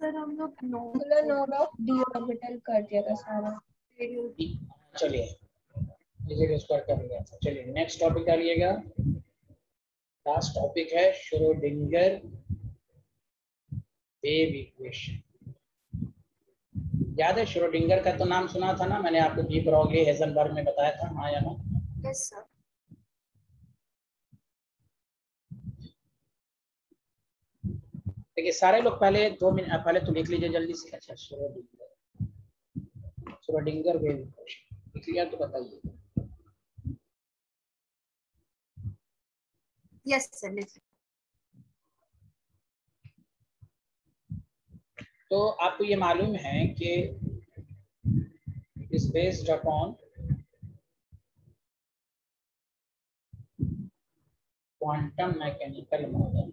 Sir हम लोग node of D orbital कर दिया था सारा। चलिए कर लिया था। चलिए नेक्स्ट टॉपिक डालिएगा। लास्ट टॉपिक है श्रोडिंगर वेव इक्वेशन। याद है श्रोडिंगर का तो नाम सुना था ना मैंने आपको, डी ब्रॉगली हेजनबर्ग में बताया था, हाँ या ना? Yes sir. देखिए सारे लोग पहले 2 मिनट पहले तो लिख लीजिए जल्दी से। अच्छा श्रोडिंगर वेव इक्वेशन लिख लिया तो बताइए। यस सर लिख। तो आपको ये मालूम है कि is based upon quantum mechanical model.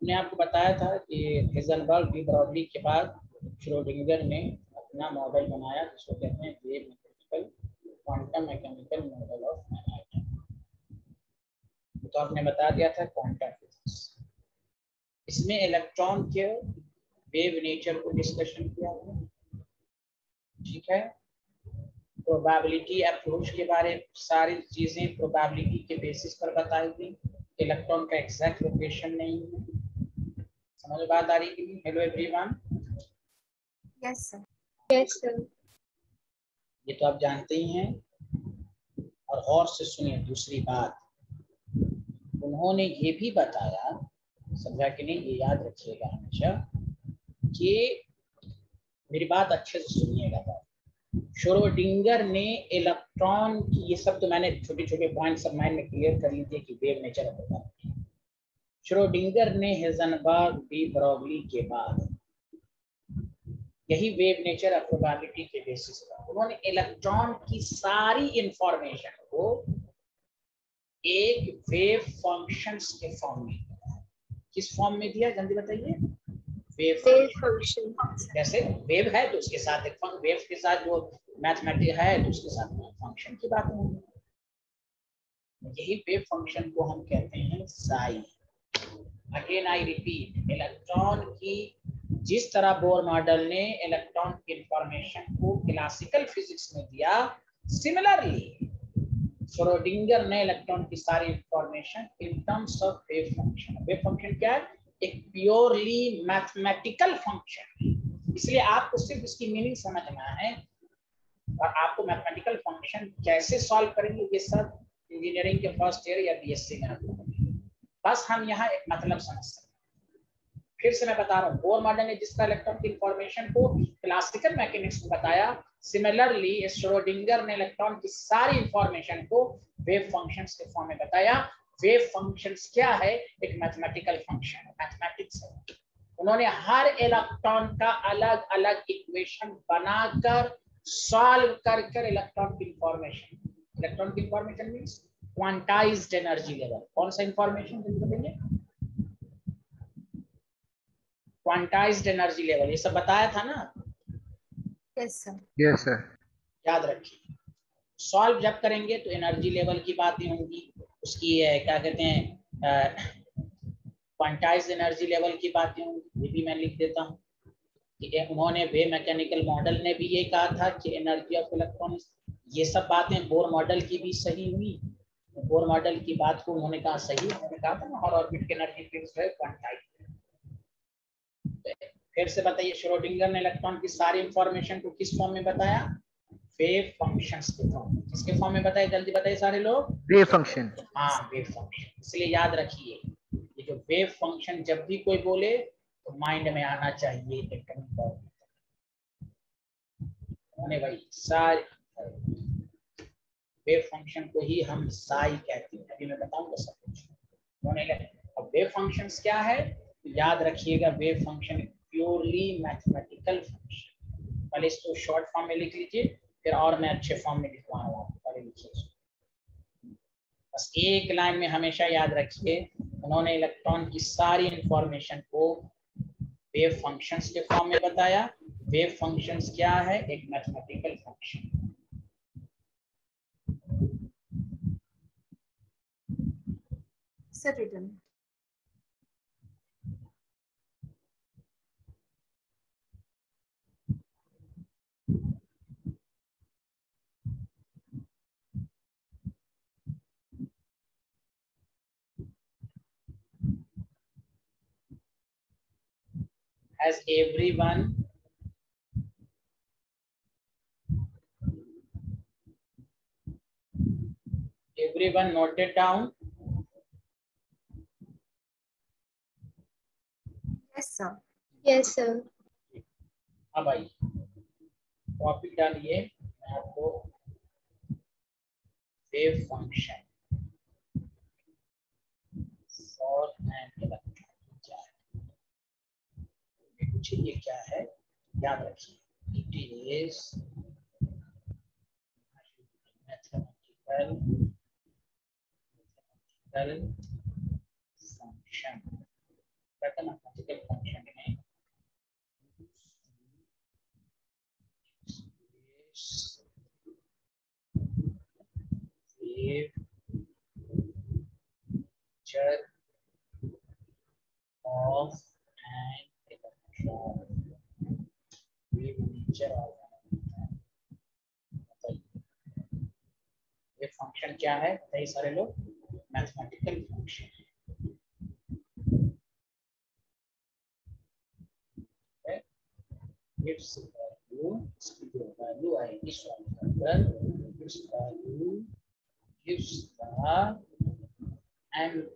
हमने आपको बताया था कि हेजनबर्ग डी ब्रॉगली के बाद श्रोडिंगर ने अपना मॉडल बनाया जिसको कहते हैं wave mechanical quantum mechanical model of an atom. तो आपने बता दिया था क्वांटम फिजिक्स। इसमें इलेक्ट्रॉन के वेव नेचर को डिस्कशन किया हुआ, ठीक है। प्रोबेबिलिटी अप्रोच के बारे में सारी चीजें प्रोबेबिलिटी के बेसिस पर बताई गई। इलेक्ट्रॉन का एग्जैक्ट लोकेशन नहीं है। समझ में बात आ रही है? Hello everyone. Yes sir. Yes sir. ये तो आप जानते ही हैं। और गौर से सुनिए दूसरी बात, उन्होंने ये भी बताया, समझा कि नहीं, ये याद रखिएगा हमेशा कि मेरी बात अच्छे से सुनिएगा। बात श्रोडिंगर ने इलेक्ट्रॉन की, ये सब तो मैंने छोटे छोटे पॉइंट सब माइंड में क्लियर कर लीजिए कि वेव नेचर होता है। श्रोडिंगर ने हेजनबर्ग डी ब्रॉगली के बाद यही वेव नेचर और प्रोबेबिलिटी के बेसिस पर उन्होंने इलेक्ट्रॉन की सारी इंफॉर्मेशन को एक वेव फंक्शंस के फॉर्म में दिया। किस फॉर्म में दिया जल्दी बताइए? Wave function. जैसे वेव है तो उसके साथ एक वेव के साथ जो मैथमेटिक्स है तो उसके साथ फंक्शन की बात होगी। यही वेव फंक्शन को हम कहते हैं Sai. Again I repeat, electron की जिस तरह बोर मॉडल ने इलेक्ट्रॉन की इंफॉर्मेशन को क्लासिकल फिजिक्स में दिया, सिमिलरली श्रोडिंगर ने इलेक्ट्रॉन की सारी information in terms of wave function. Wave function क्या है? एक प्योरली मैथमेटिकल फंक्शन। इसलिए आपको सिर्फ इसकी मीनिंग समझना है और आपको मैथमेटिकल फंक्शन कैसे सॉल्व करेंगे ये सब इंजीनियरिंग के फर्स्ट ईयर या बीएससी में आपको, बस हम यहाँ एक मतलब समझ सकते हैं। फिर से मैं बता रहा हूँ, बोर मॉडल ने जिस तरह इलेक्ट्रॉन की इंफॉर्मेशन को क्लासिकल मैकेनिक्स में बताया, सिमिलरली श्रोडिंगर ने इलेक्ट्रॉन की सारी इंफॉर्मेशन को वेव फंक्शंस के फॉर्म में बताया। वेव फंक्शंस क्या है? एक मैथमेटिकल फंक्शन है, मैथमेटिक्स है। उन्होंने हर इलेक्ट्रॉन का अलग अलग इक्वेशन बनाकर सॉल्व कर इलेक्ट्रॉन की information means quantized energy level. कौन सा इंफॉर्मेशन बताइए? Quantized energy level. ये सब बताया था ना? Yes sir. Yes sir. याद रखिए, सॉल्व जब करेंगे तो एनर्जी लेवल की बातें होंगी, उसकी क्या कहते हैं क्वांटाइज्ड एनर्जी लेवल की बातें होंगी। ये भी मैं लिख देता हूँ। ठीक है, उन्होंने वेव मैकेनिकल मॉडल ने भी ये कहा था कि एनर्जी ऑफ इलेक्ट्रॉन। ये सब बातें बोर मॉडल की भी सही हुई। बोर मॉडल की बात को उन्होंने कहा सही, उन्होंने कहा था ना हर ऑर्बिट की एनर्जी फिक्स है क्वांटाइज्ड। फिर से बताइए, श्रोडिंगर ने इलेक्ट्रॉन की सारी इंफॉर्मेशन को किस फॉर्म में बताया? वेव फंक्शंस के फॉर्म में। किसके फॉर्म में बताइए? जल्दी बताइए सारे लोग। Wave function. हाँ, वेव फंक्शन। इसलिए याद रखिए, ये जो वेव फंक्शन जब भी कोई बोले तो माइंड में आना चाहिए एटॉमिक ऑर्बिट। भाई सारी वेव फंक्शन को ही हम साई कहते हैं। अभी मैं बताऊंगा सब कुछ। अब वेव फंक्शंस क्या है? याद रखिएगा, wave function purely mathematical function. पहले इसको शॉर्ट फॉर्म में लिख लीजिए, फिर और मैं अच्छे फॉर्म में लिखवा रहा हूँ आपको। पहले लिखिए, बस एक लाइन में हमेशा याद रखिए, उन्होंने इलेक्ट्रॉन की सारी इंफॉर्मेशन को वेव फंक्शंस के फॉर्म में बताया। वेव फंक्शंस क्या है? एक mathematical function. Sir return. Has everyone noted down? Yes, sir. Yes, sir. अब आइए टॉपिक डालिए, मैं आपको wave function for an electron क्या है, पूछिए ये क्या है, याद रखिए it is mathematical function, mathematical function में wave nature of an electron, wave nature of an electron, ये फंक्शन क्या है बताइए सारे लोग, मैथमेटिकल फंक्शन है, its value, इसकी जो वैल्यू आएगी सॉल्व कर, its value gives the amplitude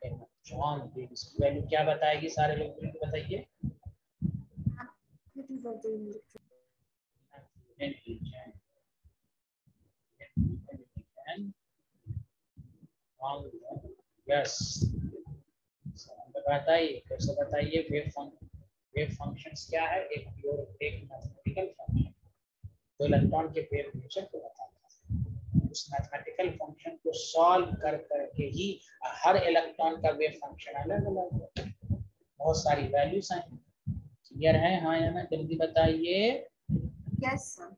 electron beam, इसकी वैल्यू क्या बताएगी सारे लोग मिलकर बताइए, यस बताइए, कैसे बताइए, वेव फंक्शंस क्या है, एक प्योर एक मैथमेटिकल फंक्शन तो इलेक्ट्रॉन के वेव नेचर को बताता है, उस मैथमेटिकल फंक्शन को सॉल्व कर करके ही हर इलेक्ट्रॉन का वेव फंक्शन अलग अलग है, बहुत सारी वैल्यूज हैं, क्लियर है, हाँ या ना, जल्दी बताइए। Yes sir.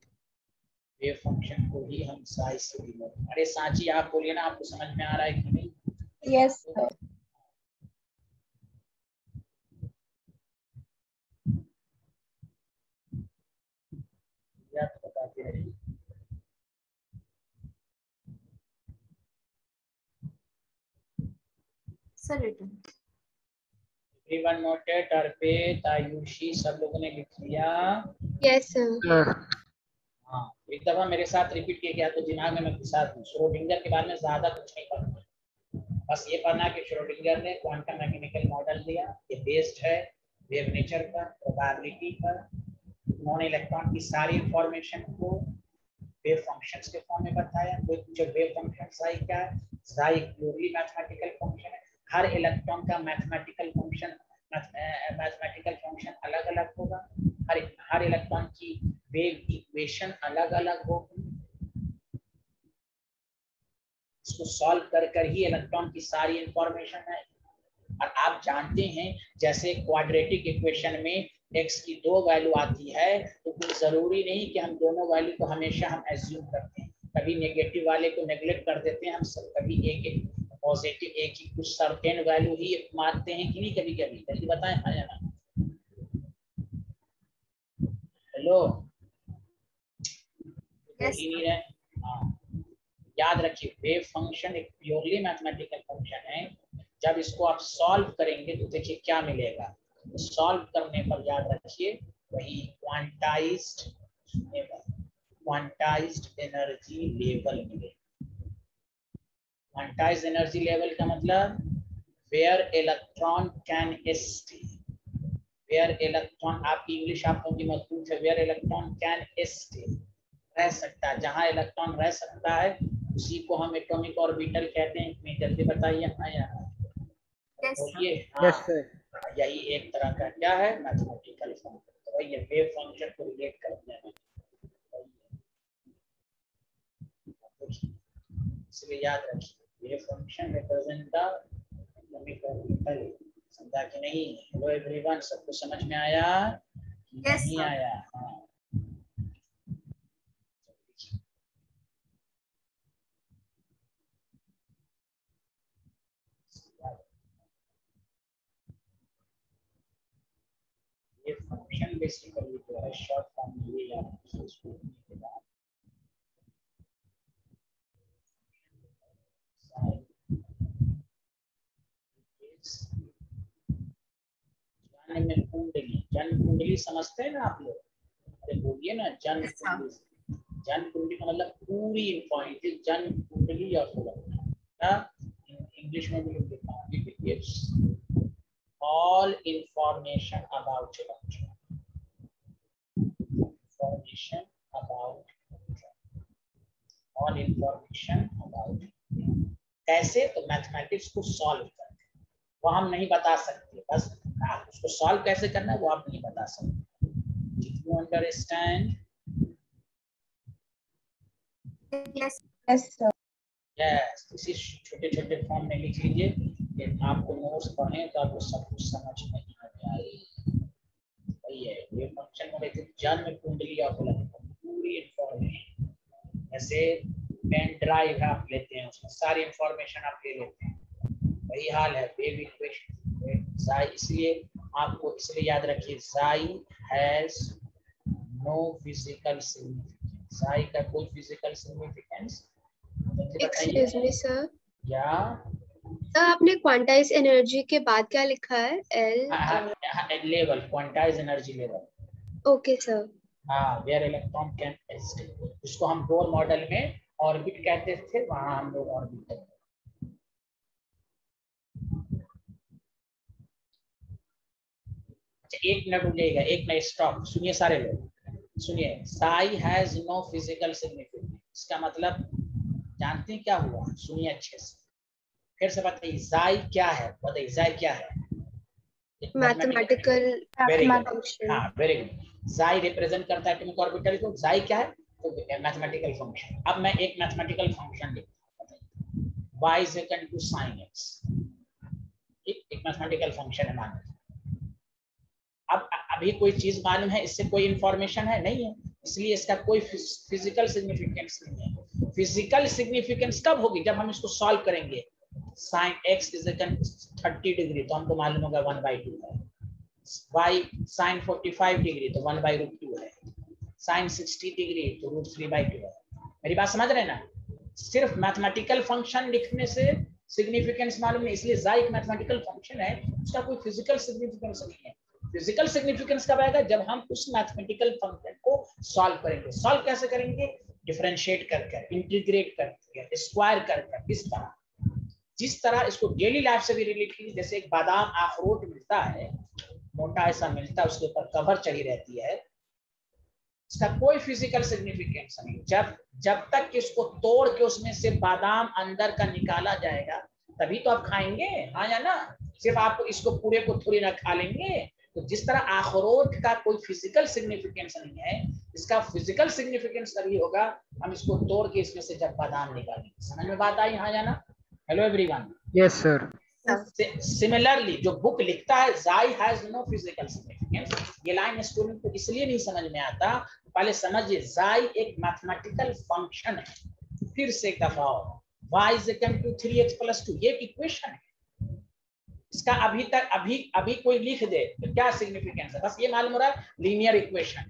वेव फंक्शन को ही हम साइज से डिनोट, अरे सांची आप बोलिए ना, आपको समझ में आ रहा है कि नहीं? Yes sir. या तो बताते रहिए। Sir return. एवरीवन नोटेड, अर्पित, आयुषी, सब लोगों ने लिख लिया? Yes sir. हाँ, एक दफा मेरे साथ रिपीट किया गया तो दिमाग में मैं घुसा दूं, श्रोडिंगर के बारे में ज्यादा कुछ नहीं पढ़ना, बस ये पढ़ना कि श्रोडिंगर ने क्वांटम मैकेनिकल मॉडल दिया, ये बेस्ड है वेव नेचर पर, प्रोबेबिलिटी पर, उन्होंने इलेक्ट्रॉन की सारी इंफॉर्मेशन को वेव फंक्शंस के फॉर्म में बताया, कोई पूछे वेव फंक्शन साई क्या है, साई प्योरली मैथमेटिकल फंक्शन है, हर इलेक्ट्रॉन का मैथमेटिकल फंक्शन अलग अलग होगा, हर इलेक्ट्रॉन की वेव इक्वेशन अलग अलग होगी, इसको सॉल्व कर ही इलेक्ट्रॉन की सारी इंफॉर्मेशन है, और आप जानते हैं जैसे क्वाड्रेटिक इक्वेशन में x की 2 वैल्यू आती है तो कुछ जरूरी नहीं कि हम दोनों वैल्यू को हमेशा हम एज्यूम करते हैं, कभी नेगेटिव वाले को नेग्लेक्ट कर देते हैं हम सब, कभी एक पॉजिटिव एक ही कुछ सर्टेन वैल्यू ही मानते हैं कि नहीं, कभी कभी, जल्दी बताएं हाँ या ना। हेलो, यस ही नहीं रहे, हाँ याद रखिए वेव फंक्शन एक प्योरली मैथमेटिकल फंक्शन है, जब इसको आप सॉल्व करेंगे तो देखिए क्या मिलेगा, तो सॉल्व करने पर याद रखिए वही क्वांटाइज्ड एनर्जी लेवल मिलेगा। क्वांटाइज्ड एनर्जी लेवल का मतलब where electron can stay, where electron, आपकी इंग्लिश आपको की मजबूत है, वेयर इलेक्ट्रॉन कैन स्टे, रह सकता है, जहां इलेक्ट्रॉन रह सकता है उसी को हम एटॉमिक ऑर्बिटल कहते हैं, इतनी जल्दी बताइए हाँ या बोलिए, हाँ यही एक तरह का क्या है मैथमेटिकल फंक्शन, तो ये वेव फंक्शन को रिलेट करते हैं, इसलिए याद रखिए wave function represent the atomic orbital, समझा कि नहीं? हेलो एवरीवन, सबको समझ में आया कि नहीं आया? हाँ ये फंक्शन बेसिकली जो है शॉर्ट फॉर्म में ये याद रखिए, इसको के बाद जन्म कुंडली, जन्म कुंडली समझते हैं ना आप लोग? अरे बोलिए ना जन्म कुंडली। जन्म कुंडली का मतलब पूरी इंफॉर्मेशन, जन्म कुंडली और इंग्लिश में भी लिखा है, it gives all information about electron, information about all information about. कैसे? तो मैथमेटिक्स को सॉल्व करके, वो हम नहीं बता सकते, बस आप उसको सॉल्व कैसे करना है वो आप नहीं बता सकते। Did you understand? Yes. Yes, sir. Yes. इसी छोटे छोटे फॉर्म में लिख लीजिए, कि आपको नोट्स पढ़ें तो आपको सब कुछ समझ में आ जाए। वही है ये फंक्शन में लेते जन्म कुंडली ऑफ इलेक्ट्रॉन, पूरी इंफॉर्मेशन। जैसे पेन ड्राइव आप लेते हैं, उसमें सारी इंफॉर्मेशन आप ले लेते हैं, वही हाल है वेव इक्वेशन। इसलिए आपको इसलिए याद रखिए, Psi has no physical significance। Psi का कोई physical significance excuse me sir, या आपने क्वांटाइज एनर्जी के बाद क्या लिखा है? L level, quantize energy level. Okay sir. हाँ, वेयर इलेक्ट्रॉन कैन एस्केप, उसको हम बोर मॉडल में ऑर्बिट कहते थे, वहां हम लोग ऑर्बिट। एक मिनट रुकिएगा, एक मिनट स्टॉप, सुनिए सारे लोग सुनिए। Psi has no physical significance, इसका मतलब जानते हैं क्या हुआ? सुनिए अच्छे से, फिर से बताइए Psi क्या है, बताइए Psi क्या है? Mathematical function. हाँ, वेरी गुड। Psi रिप्रेजेंट करता है एटॉमिक ऑर्बिटल को। Psi क्या है? तो मैथमेटिकल फंक्शन। अब मैं एक मैथमेटिकल फंक्शन लिखता हूँ, y is equal to sin x, एक मैथमेटिकल फंक्शन है मान। अब अभी कोई चीज मालूम है, इससे कोई इंफॉर्मेशन है नहीं है, इसलिए इसका कोई फिजिकल सिग्निफिकेंस नहीं है। फिजिकल सिग्निफिकेंस कब होगी? जब हम इसको सॉल्व करेंगे। sin x is equal to 30 degree तो हमको मालूम होगा 1/2 है, y sin 45 डिग्री तो 1/√2 है, sin 60 डिग्री तो √3/2 है। मेरी बात समझ रहे हैं ना? सिर्फ मैथमेटिकल फंक्शन लिखने से सिग्निफिकेंस मालूम नहीं, इसलिए Psi एक मैथमेटिकल फंक्शन है, उसका कोई फिजिकल सिग्निफिकेंस नहीं है। फिजिकल सिग्निफिकेंस कब आएगा? जब हम उस मैथमेटिकल फंक्शन को सॉल्व करेंगे। सॉल्व कैसे करेंगे? डिफरेंशिएट कर, इंटीग्रेट कर, स्क्वायर कर, इस तरह, जिस तरह इसको डेली लाइफ से भी रिलेट कीजिए। जैसे एक बादाम अखरोट मिलता है, मोटा ऐसा मिलता है, उसके ऊपर कवर चढ़ी रहती है, इसका कोई फिजिकल सिग्निफिकेंस नहीं। जब तक इसको तोड़ के उसमें से बादाम अंदर का निकाला जाएगा तभी तो आप खाएंगे, हाँ या ना? सिर्फ आप इसको पूरे को थोड़ी ना खा लेंगे। तो जिस तरह अखरोट का कोई फिजिकल सिग्निफिकेंस नहीं है, इसका फिजिकल सिग्निफिकेंस तभी होगा हम इसको तोड़ के इसमें से जब बादाम निकालेंगे। समझ में बात आई, हाँ या ना? Hello everyone. Yes sir. Similarly जो बुक लिखता है Psi has no physical significance, ये लाइन स्टूडेंट को इसलिए नहीं समझ में आता, पहले समझिए Psi एक मैथमेटिकल फंक्शन है। फिर से एक दफा और, y is equal to 3x + 2 ये इक्वेशन है। इसका अभी तक अभी कोई लिख दे तो क्या सिग्निफिकेंस है? बस ये मालूम हो रहा है लीनियर इक्वेशन।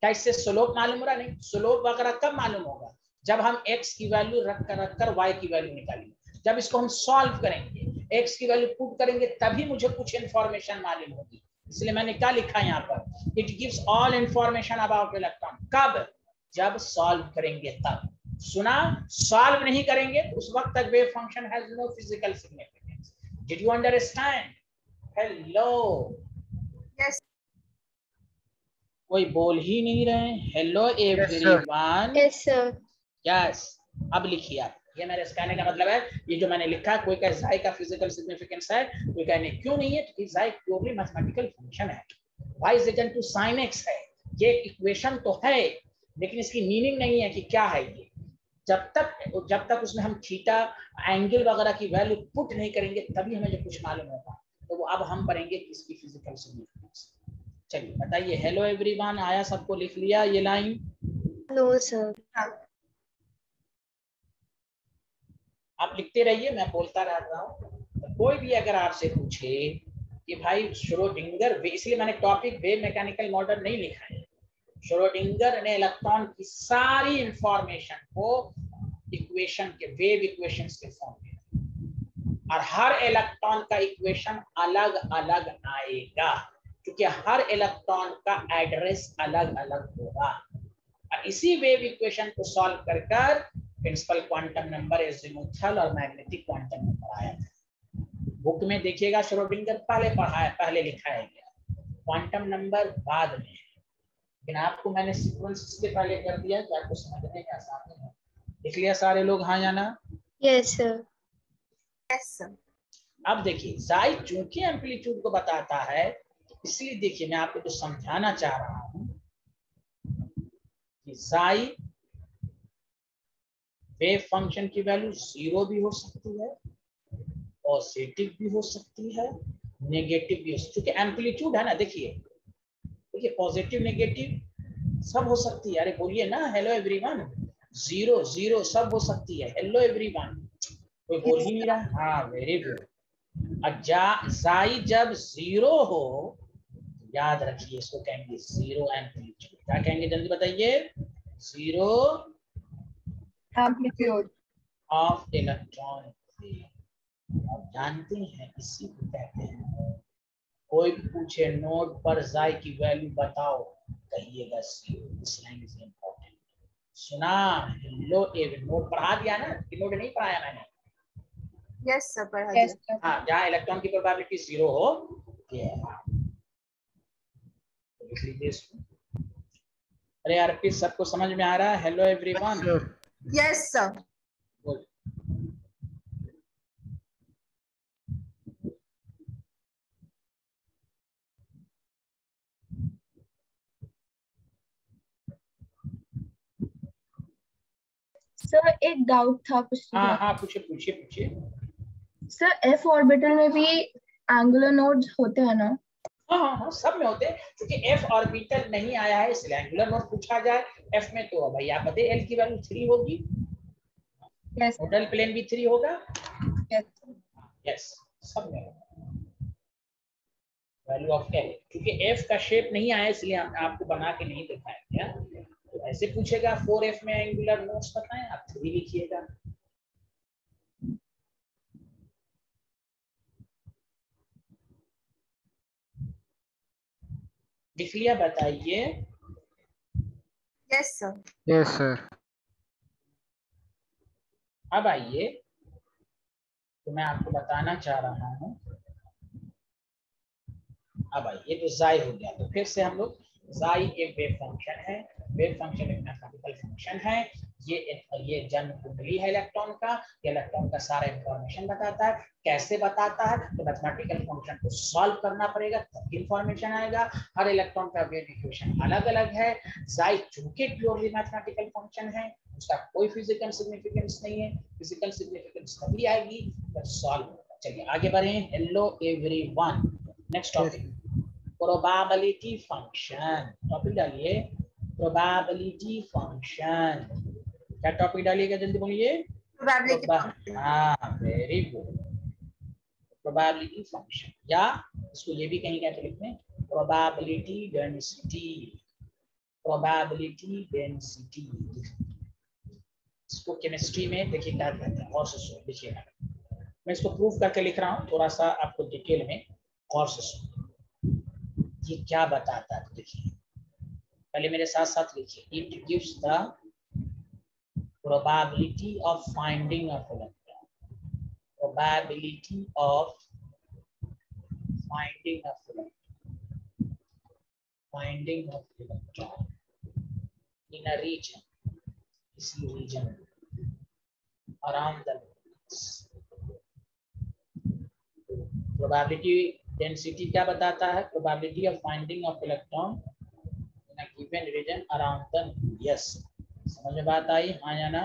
क्या इससे स्लोप मालूम हो रहा? नहीं। स्लोप वगैरह कब मालूम होगा? जब हम x की वैल्यू रख कर y की वैल्यू निकालेंगे। जब इसको हम सॉल्व करेंगे, x की वैल्यू पुट करेंगे, तभी मुझे कुछ इंफॉर्मेशन मालूम होगी। इसलिए मैंने क्या लिखा यहाँ पर, it gives all information about electron. कब? जब सॉल्व करेंगे तब। सुना? सॉल्व नहीं करेंगे तो उस वक्त तक wave function has no physical significance. Did you understand? Hello. Yes. कोई बोल ही नहीं रहे। Hello everyone. Yes sir. Yes. अब लिखिए आप, ये मेरे कहने का मतलब है, ये जो मैंने लिखा, कोई कहे Psi का फिजिकल सिग्निफिकेंस है, कोई कहने क्यों नहीं है, तो Psi प्योरली मैथमेटिकल फंक्शन है। y is equal to sin x है, ये इक्वेशन तो है, लेकिन इसकी मीनिंग नहीं है कि क्या है ये। जब तक उसमें हम थीटा एंगल वगैरह की वैल्यू पुट नहीं करेंगे तभी हमें जो कुछ मालूम होगा। तो वो अब हम पढ़ेंगे इसकी फिजिकल सिग्निफिकेंस। चलिए बताइए। हेलो एवरीवन, आया सबको? लिख लिया ये लाइन? No sir. आप लिखते रहिए, मैं बोलता रहता हूँ। तो कोई भी अगर आपसे पूछे कि भाई श्रोडिंगर, इसलिए मैंने टॉपिक वेव मैकेनिकल मॉडल नहीं लिखा है। श्रोडिंगर ने इलेक्ट्रॉन की सारी इंफॉर्मेशन को इक्वेशन के, वेव इक्वेशंस के फॉर्म में, और हर इलेक्ट्रॉन का इक्वेशन अलग अलग आएगा। क्योंकि हर इलेक्ट्रॉन का एड्रेस अलग अलग होगा। इसी वेव इक्वेशन को सॉल्व कर कर प्रिंसिपल क्वांटम नंबर एजीमुथल और मैग्नेटिक क्वांटम नंबर आया था। बुक में देखिएगा श्रोडिंगर पहले पढ़ा है, पहले लिखाया गया, क्वांटम नंबर बाद में, लेकिन आपको मैंने सीक्वेंस इससे पहले कर दिया कि आपको समझने में आसानी है। लिख लिया सारे लोग, हाँ या ना? Yes sir. Yes sir. अब देखिए साई चूंकि एम्पलीट्यूड को बताता है, इसलिए देखिए मैं आपको तो समझाना चाह रहा हूं कि साई वेव फंक्शन की वैल्यू 0 भी हो सकती है, पॉजिटिव भी हो सकती है, नेगेटिव भी हो सकती है, क्योंकि एम्पलीट्यूड है ना। देखिए पॉजिटिव नेगेटिव सब हो सकती है। अरे बोलिए ना, हेलो एवरीवन, 0 0 सब हो सकती है। हेलो एवरीवन, कोई बोल ही नहीं रहा। हाँ वेरी गुड। साई जब 0 हो, याद रखिए इसको कहेंगे 0 एम्पलीट्यूड। क्या कहेंगे जल्दी बताइए? 0 एम्पलीट्यूड ऑफ इलेक्ट्रॉन। आप जानते हैं इसी को कहते हैं, कोई पूछे नोट पर साई की वैल्यू बताओ, कहिएगा 0। This line is important. सुना? हेलो एवरीवन, नोट पढ़ा दिया ना कि नोट नहीं पढ़ाया मैंने? यस सर, पढ़ा यस दिया। हाँ, जहाँ इलेक्ट्रॉन की प्रोबेबिलिटी 0 हो, लिख लीजिए इसको। अरे अर्पित, सबको समझ में आ रहा है? Hello everyone. Yes sir. Sir एक डाउट था हाँ हाँ, पूछिए। सर एफ ऑर्बिटल में भी एंगुलर नोड्स होते हैं ना? हाँ, सब में होते हैं, क्योंकि एफ ऑर्बिटल नहीं आया है इसलिए एंगुलर नोड पूछा जाए। एफ में तो भाई आप बताइए, एल की वैल्यू 3 होगी, यस नोडल प्लेन भी 3 होगा। यस सब में वैल्यू ऑफ एल, क्योंकि एफ का शेप नहीं आया इसलिए आपको बना के नहीं दिखाया गया। तो ऐसे पूछेगा 4f में एंगुलर नोड्स बताएं, आप 3 लिखिएगा। लिख लिया? बताइए। Yes sir. Yes sir. अब आइए, तो मैं आपको बताना चाह रहा हूं। अब आइए, तो जाई हो गया, तो फिर से हम लोग, जाई एक वेव फंक्शन है, वेव फंक्शन एक मैथमेटिकल फंक्शन है। ये जन्म कुंडली है इलेक्ट्रॉन का, ये इलेक्ट्रॉन का सारा इंफॉर्मेशन बताता है। कैसे बताता है? तो मैथमेटिकल फंक्शन को सॉल्व करना पड़ेगा तब इंफॉर्मेशन आएगा। हर इलेक्ट्रॉन का वेव इक्वेशन अलग अलग है। जाई चूंकि प्योरली मैथमेटिकल फंक्शन है, उसका कोई फिजिकल सिग्निफिकेंस नहीं है। फिजिकल सिग्निफिकेंस तभी आएगी जब सॉल्व होगा। चलिए आगे बढ़े। Hello everyone, next topic, probability function. Topic डालिए, प्रोबेबिलिटी फंक्शन। क्या टॉपिक डालिएगा, जल्दी बोलिए? Probability function. हाँ वेरी गुड, प्रोबेबिलिटी फंक्शन, या इसको ये भी कहीं कहते लिखते हैं प्रोबेबिलिटी डेंसिटी। प्रोबेबिलिटी डेंसिटी इसको केमिस्ट्री में देखिए क्या कहते हैं, और से लिखिएगा। मैं इसको प्रूफ करके लिख रहा हूँ, थोड़ा सा आपको डिटेल में और से सुनिए ये क्या बताता है। देखिए पहले मेरे साथ साथ लिखिए, it gives the probability of finding of electron, probability of finding of electron, finding of electron in a region, इसी region around the probability density क्या बताता है? Probability of finding of electron in a given region around the. Yes, समझ में बात आई? हाँ या ना?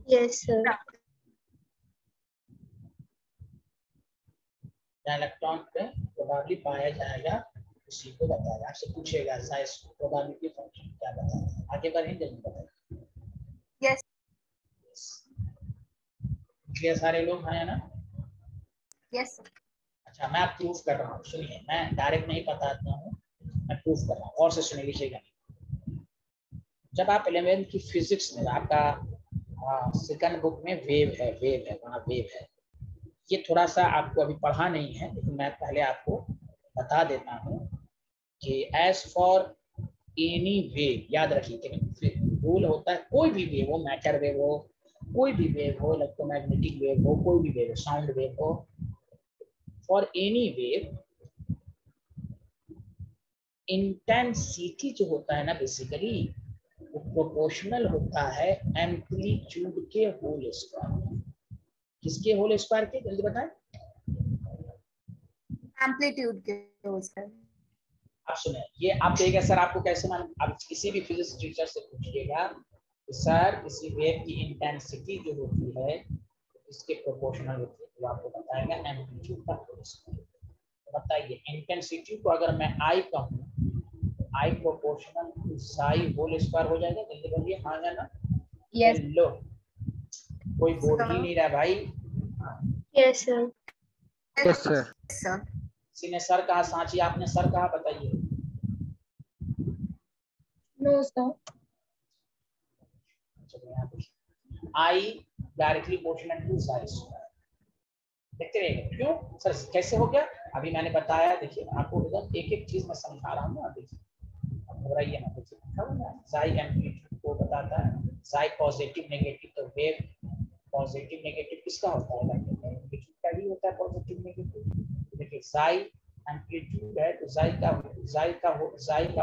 Yes sir. इलेक्ट्रॉन पे प्रोबेबिलिटी पाया जाएगा उसी को बताएगा। आपसे पूछेगा साइज प्रोबेबिलिटी फंक्शन क्या बताता है। आगे बढ़ें, जल्दी बताइए। यस। क्लियर सारे लोग? हाँ या ना? यस। अच्छा, मैं प्रूफ कर रहा हूँ, सुनिए, मैं डायरेक्ट नहीं बताता हूँ, मैं प्रूफ कर रहा हूँ, और से सुनिए, लिखिएगा। जब आप 11th की फिजिक्स में, आपका सेकंड बुक में वेव है, वहाँ वेव है। ये थोड़ा सा आपको अभी पढ़ा नहीं है, लेकिन मैं पहले आपको बता देता हूँ कि एज फॉर एनी वेव, याद रखिए रूल होता है, कोई भी वेव हो, मैटर वेव हो, कोई भी वेव हो, इलेक्ट्रोमैग्नेटिक वेव हो, कोई भी वेव हो, साउंड वेव हो, फॉर एनी वेव इंटेंसिटी जो होता है ना बेसिकली वो प्रोपोर्शनल होता है एम्पलीट्यूड के होल स्क्वायर। किसके होल स्क्वायर के, जल्दी बताएं। एम्पलीट्यूड के होल स्क्वायर। आप सुने, ये आप देखिए सर आपको कैसे मालूम, आप किसी भी फिजिक्स टीचर से पूछिएगा तो सर किसी वेव की इंटेंसिटी जो होती है इसके प्रोपोर्शनल होती है, तो आपको बताएगा एम्पलीट्यूड का होल स्क्वायर। तो बताइए इंटेंसिटी को अगर मैं आई कहूँ तो I proportional to psi whole square हो जाएगा। जल्दी बोलिए हाँ या ना। Yes. लो कोई बोल ही नहीं रहा भाई। Yes sir. Yes sir. Sir किसी ने सर कहा, सांची आपने सर कहा, बताइए। No, sir. I directly proportional to psi square. देखते रहिए क्यों सर कैसे हो गया, अभी मैंने बताया। देखिए आपको एक एक चीज मैं समझा रहा हूँ ना, देखिए घबराइए ना। देखिए साई एम्पलीट्यूड को बताता है, साई पॉजिटिव नेगेटिव, तो वेव पॉजिटिव नेगेटिव किसका होता है, एम्पलीट्यूड का ही होता है पॉजिटिव नेगेटिव। देखिए साई एम्पलीट्यूड है तो साई का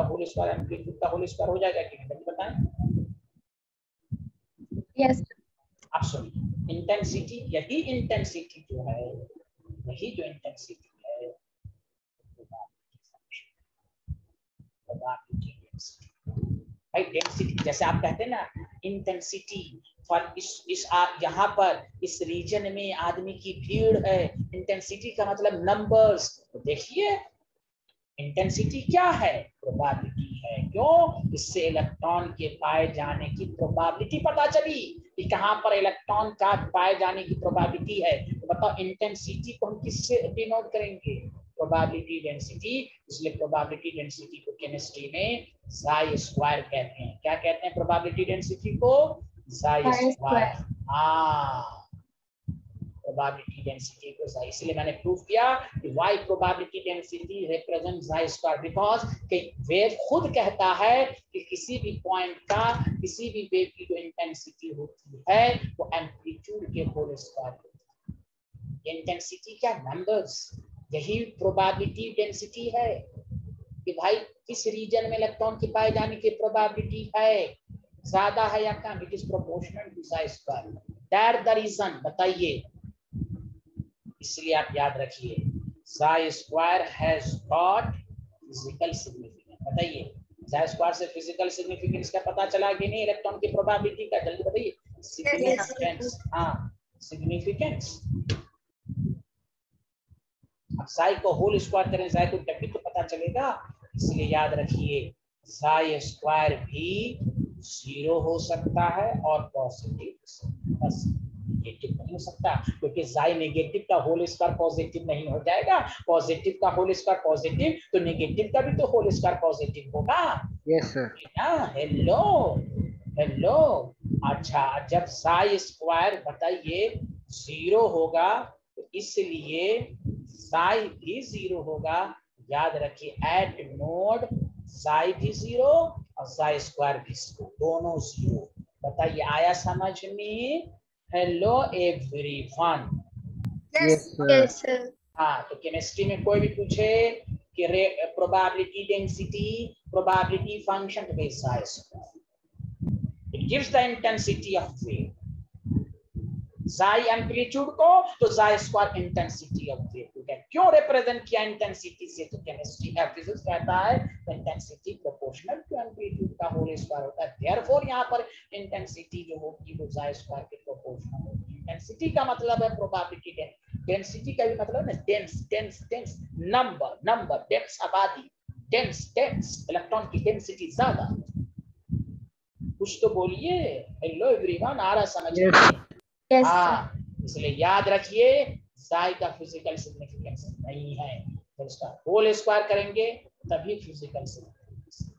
होल स्क्वायर एम्पलीट्यूड का होल स्क्वायर हो जाएगा कि नहीं, बताएं। Yes. आप सुनिए इंटेंसिटी, यही इंटेंसिटी जो है, यही जो इंटेंसिटी है भाई डेंसिटी, जैसे आप कहते हैं ना इंटेंसिटी फॉर इस यहाँ पर इस रीजन में आदमी की भीड़ है, इंटेंसिटी का मतलब नंबर्स। तो देखिए इंटेंसिटी क्या है, प्रोबेबिलिटी है। क्यों, इससे इलेक्ट्रॉन के पाए जाने की प्रोबेबिलिटी पता चली कि कहां पर इलेक्ट्रॉन का पाए जाने की प्रोबेबिलिटी है। तो बताओ इंटेंसिटी को हम किससे डिनोट करेंगे, प्रोबेबिलिटी डेंसिटी। इसलिए प्रोबेबिलिटी डेंसिटी को केमिस्ट्री में साई स्क्वायर कहते हैं। क्या कहते हैं प्रोबेबिलिटी डेंसिटी को, साई स्क्वायर। हाँ प्रोबेबिलिटी डेंसिटी को साई, इसलिए मैंने प्रूव किया कि why probability density represent Sai square, because wave खुद कहता है कि किसी भी पॉइंट का, किसी भी वेव की जो इंटेंसिटी होती है वो एम्पलीट्यूड के होल स्क्वायर होती है। इंटेंसिटी क्या, नंबर्स। यही प्रोबेबिलिटी डेंसिटी है कि भाई किस रीजन में इलेक्ट्रॉन के पाए जाने की प्रोबेबिलिटी है, ज्यादा है या कम, it is proportional to psi square. That the region, बताइए। इसलिए आप याद रखिए psi square has got physical significance. बताइए साई स्क्वायर से फिजिकल सिग्निफिकेंस का पता चला कि नहीं, इलेक्ट्रॉन की प्रोबेबिलिटी का, जल्दी बताइए। सिग्निफिकेंस, हाँ सिग्निफिकेंस। अब साई को होल स्क्वायर करें साई को तभी तो पता चलेगा। इसलिए याद रखिए साई स्क्वायर भी 0 हो सकता है और पॉजिटिव, बस नेगेटिव नहीं हो सकता, क्योंकि साई नेगेटिव का होल स्क्वायर पॉजिटिव नहीं हो जाएगा। पॉजिटिव का होल स्क्वायर पॉजिटिव तो नेगेटिव का भी तो होल स्क्वायर पॉजिटिव होगा। Yes sir. Hello hello. अच्छा जब साई स्क्वायर बताइए 0 होगा तो इसलिए साई भी 0 होगा। याद रखिए एट नोड साई भी 0 और साई स्क्वायर भी 0, दोनों 0। बताइए आया समझ में। Hello everyone. Yes yes sir. Sir. हाँ तो केमिस्ट्री में कोई भी पूछे कि प्रोबेबिलिटी डेंसिटी, प्रोबेबिलिटी फंक्शन, तो Sai square it gives the intensity of wave. Sai amplitude को तो Sai square intensity of wave. क्यों रिप्रेजेंट किया इंटेंसिटी से, तो केमिस्ट्री फिजिक्स कहता है इंटेंसिटी प्रोपोर्शनल टू एम्पलीट्यूड का होल स्क्वायर होता है। देयरफॉर यहाँ पर इंटेंसिटी जो होगी वो साई स्क्वायर के प्रोपोर्शनल होगी। इंटेंसिटी का मतलब है प्रोबेबिलिटी, डेंसिटी का भी मतलब है dense dense dense, number number, dense आबादी, डेंस डेंस, इलेक्ट्रॉन की डेंसिटी ज्यादा। कुछ तो बोलिए। हेलो एवरीवन, आ रहा समझ में? Yes. हाँ इसलिए याद रखिए साई का फिजिकल सिग्निफिकेंस नहीं है, तो इसका होल स्क्वायर करेंगे तभी physical significance.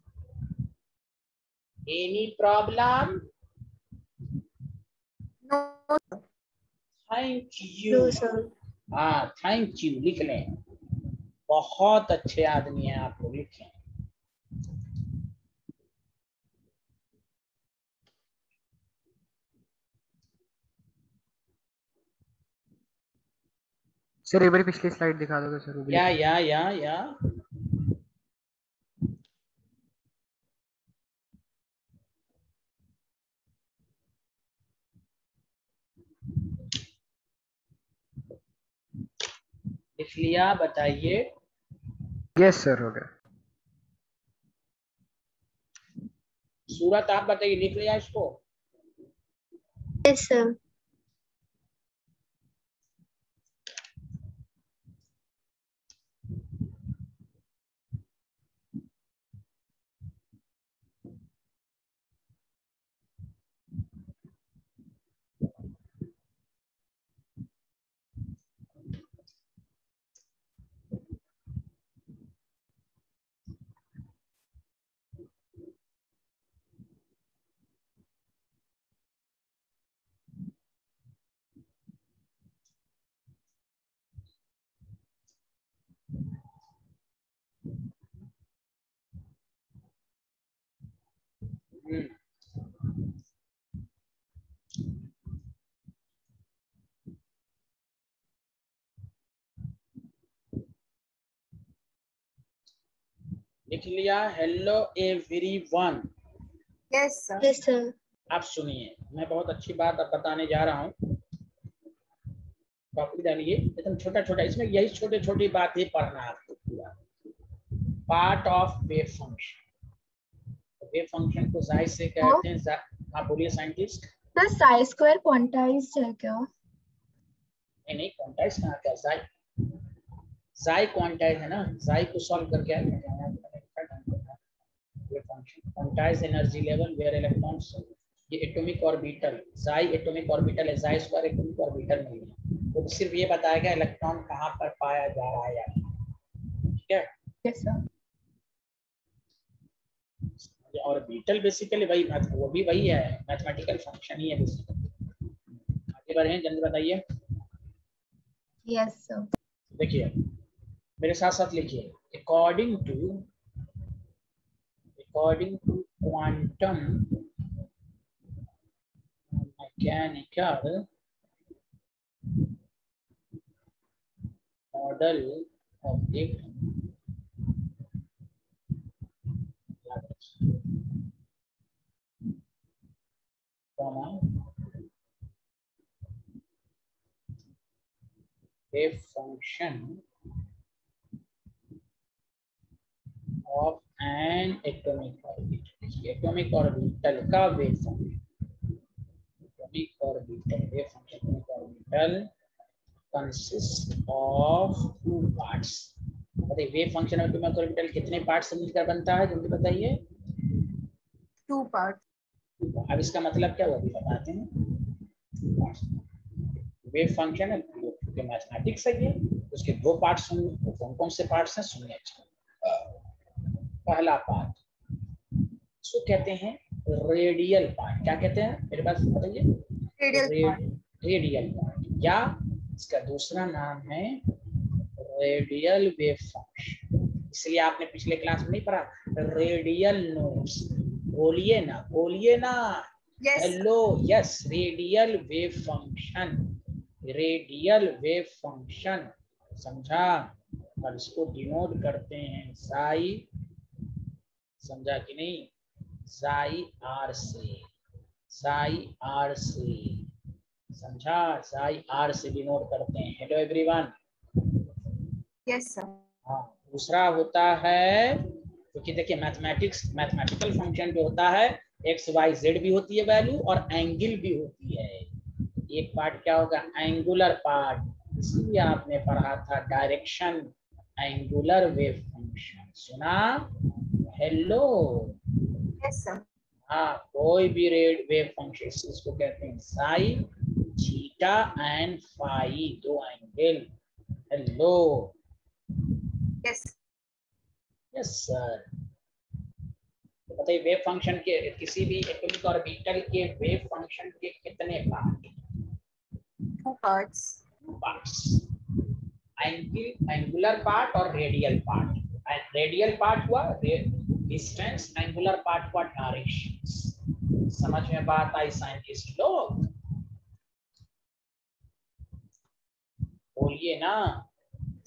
Any problem? No thank you. No sir. हाँ थैंक यू लिख लें, बहुत अच्छे आदमी हैं आप लोग, लिखें। सर एक बार पिछली स्लाइड दिखा दोगे सर? या लिख लिया, बताइए। यस सर, हो गया। सूरत आप बताइए, लिख लिया इसको? Yes sir. लिख लिया? Hello everyone. Yes sir. Yes sir. आप सुनिए, मैं बहुत अच्छी बात अब बताने जा रहा हूँ। कॉपी डालिए, एकदम छोटा छोटा, इसमें यही छोटे छोटी बातें पढ़ना है आपको पूरा। Part of wave function. Wave function को साइज से कहते हैं। हाँ बोलिए scientist. Sir Sai square quantized है क्या? नहीं, क्वांटाइज कहाँ का? साई क्वांटाइज है ना, साई को सॉल्व करके function quantize energy level where electrons. ये atomic orbital, psi atomic orbital है, साई स्क्वायर एटॉमिक ऑर्बिटल नहीं है। तो सिर्फ ये बताएगा इलेक्ट्रॉन कहाँ पर पाया जा रहा है, ठीक है? Yes sir. ऑर्बिटल बेसिकली वही, वो भी वही है, मैथमेटिकल फंक्शन ही है बेसिकली। आगे बढ़े, जल्दी बताइए। Yes sir. देखिए मेरे साथ साथ लिखिए। According to quantum mechanical model of एक wave function of an atomic orbital। Atomic orbital का wave function, atomic orbital wave function, atomic orbital consist of 2 parts. बताइए wave function of atomic orbital कितने part से मिलकर बनता है, जल्दी बताइए। 2 पार्ट। अब इसका मतलब क्या हुआ, अभी बताते हैं। वेव फंक्शन है क्योंकि मैथमेटिक्स है ये, उसके 2 पार्ट्स होंगे। कौन कौन से पार्ट्स हैं सुनिए। पहला पार्ट इसको कहते हैं रेडियल पार्ट। क्या कहते हैं मेरे पास बताइए? रेडियल पार्ट, या इसका दूसरा नाम है रेडियल वेव फंक्शन। इसलिए आपने पिछले क्लास में नहीं पढ़ा रेडियल नोड्स। बोलिए ना। Hello, yes, radial wave function, radial wave function, समझा? और इसको डिनोट करते हैं साई, समझा कि नहीं? साई आर से, समझा? साई आर से डिनोट करते हैं। Hello everyone. Yes sir. हाँ, दूसरा होता है, क्योंकि देखिए मैथमेटिकल फंक्शन जो होता है एक्स वाई जेड भी होती है वैल्यू, और एंगल भी होती है। एक पार्ट क्या होगा? Angular part. इसलिए आपने पढ़ा था डायरेक्शन एंगुलर वेव फंक्शन, सुना? Hello, yes sir. हाँ, कोई भी रेड वेव फंक्शन इसको कहते हैं psi, theta and phi, 2 angle. Hello, yes sir. तो बताइए वेव फंक्शन के किसी भी एटॉमिक ऑर्बिटल के वेव फंक्शन के कितने पार्ट? 2 पार्ट्स। एंगुलर पार्ट और रेडियल पार्ट। रेडियल पार्ट हुआ डिस्टेंस, एंगुलर पार्ट हुआ डायरेक्शन। समझ में बात आई साइंटिस्ट लोग? बोलिए ना।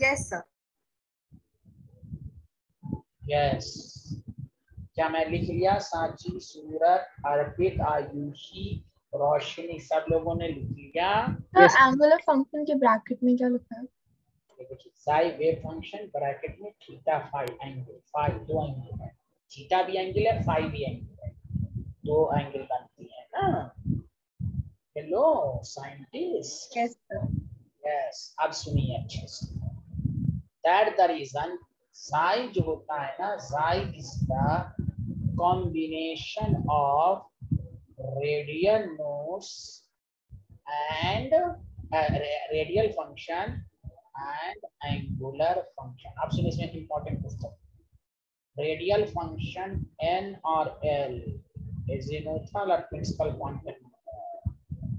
Yes, sir. यस, क्या मैं लिख लिया? सांची, सूरत, अर्पित, आयुषी, रोशनी, सब लोगों ने लिख लिया। Yes. एंगुलर फंक्शन के ब्रैकेट में क्या लिखा है? देखिए साई वेव फंक्शन ब्रैकेट में थीटा फाई एंगल, फाई दो एंगल है, थीटा भी एंगल है, फाई भी एंगल है, दो एंगल बनती है ना। Hello scientist. Yes sir. Yes, अब सुनिए अच्छे से। दैट द रीजन साई जो होता है ना, Sai is the combination of radial nodes and radial function and angular function. अब सुनिए, इसमें important question. Radial function n और l एजीमुथल और प्रिंसिपल क्वांटम,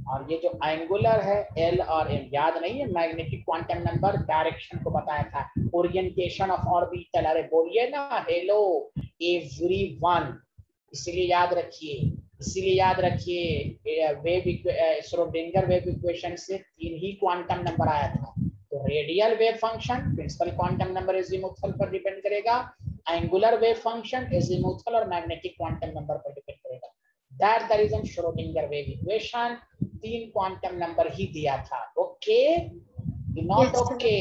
और ये जो एंगुलर है l और m, याद नहीं है मैग्नेटिक क्वांटम नंबर डायरेक्शन को बताया था, ओरिएंटेशन ऑफ ऑर्बिटल। अरे बोलिए ना हेलो एवरीवन, इसलिए याद रखिए, इसीलिए याद रखिए वेव श्रोडिंगर वेव इक्वेशन से 3 ही क्वांटम नंबर आया था। तो radial wave function principal quantum number azimuthal पर डिपेंड करेगा, एंगुलर वेव फंक्शन एजीमुथल और मैग्नेटिक क्वांटम नंबर पर डिपेंड करेगा। That the region Schrodinger wave equation 3 quantum number ही दिया था। Okay, not okay?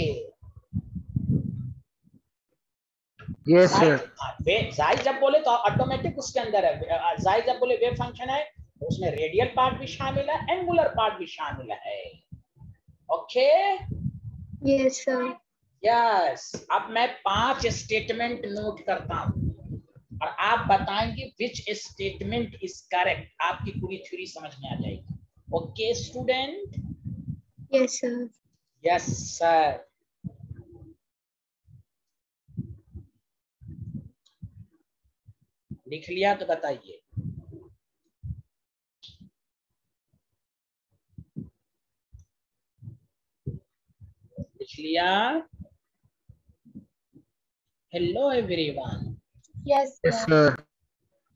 Yes, sir. जाई जब बोले तो ऑटोमेटिक उसके अंदर है, जाई जब बोले वेव फंक्शन है तो उसमें रेडियल पार्ट भी शामिल है, एंगुलर पार्ट भी शामिल है। Okay, yes sir. यस। अब मैं 5 स्टेटमेंट नोट करता हूं और आप बताएंगे विच स्टेटमेंट इज करेक्ट, आपकी पूरी थ्योरी समझ में आ जाएगी। Okay student? Yes sir. Yes sir. लिख लिया तो बताइए। लिख लिया? Hello everyone. Yes Yes, sir. sir.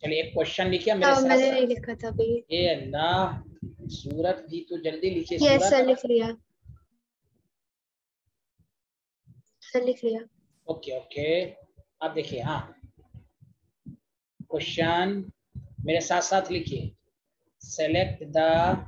चलिए एक क्वेश्चन लिखिए मेरे साथ। मैंने नहीं लिखा था अभी। ये अल्लाह, सूरत भी तो जल्दी लिखिए। यस सर, सूरत, लिख लिया सर, लिख लिया। Okay okay. अब देखिए, हाँ क्वेश्चन मेरे साथ साथ लिखिए। Select the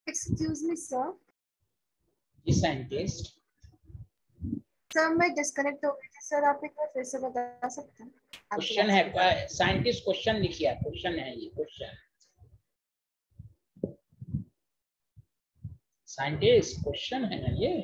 Excuse me, sir. Scientist. Sir मैं डिस्कनेक्ट हो गई थी सर, आप एक बार फिर से बता सकते हैं? क्वेश्चन है साइंटिस्ट, क्वेश्चन लिखिए, क्वेश्चन है ये क्वेश्चन। साइंटिस्ट क्वेश्चन है ना ये।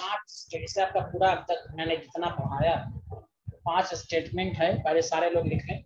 5 स्टेटमेंट आपका पूरा अब तक मैंने जितना पढ़ाया 5 स्टेटमेंट है, पहले सारे लोग लिखें।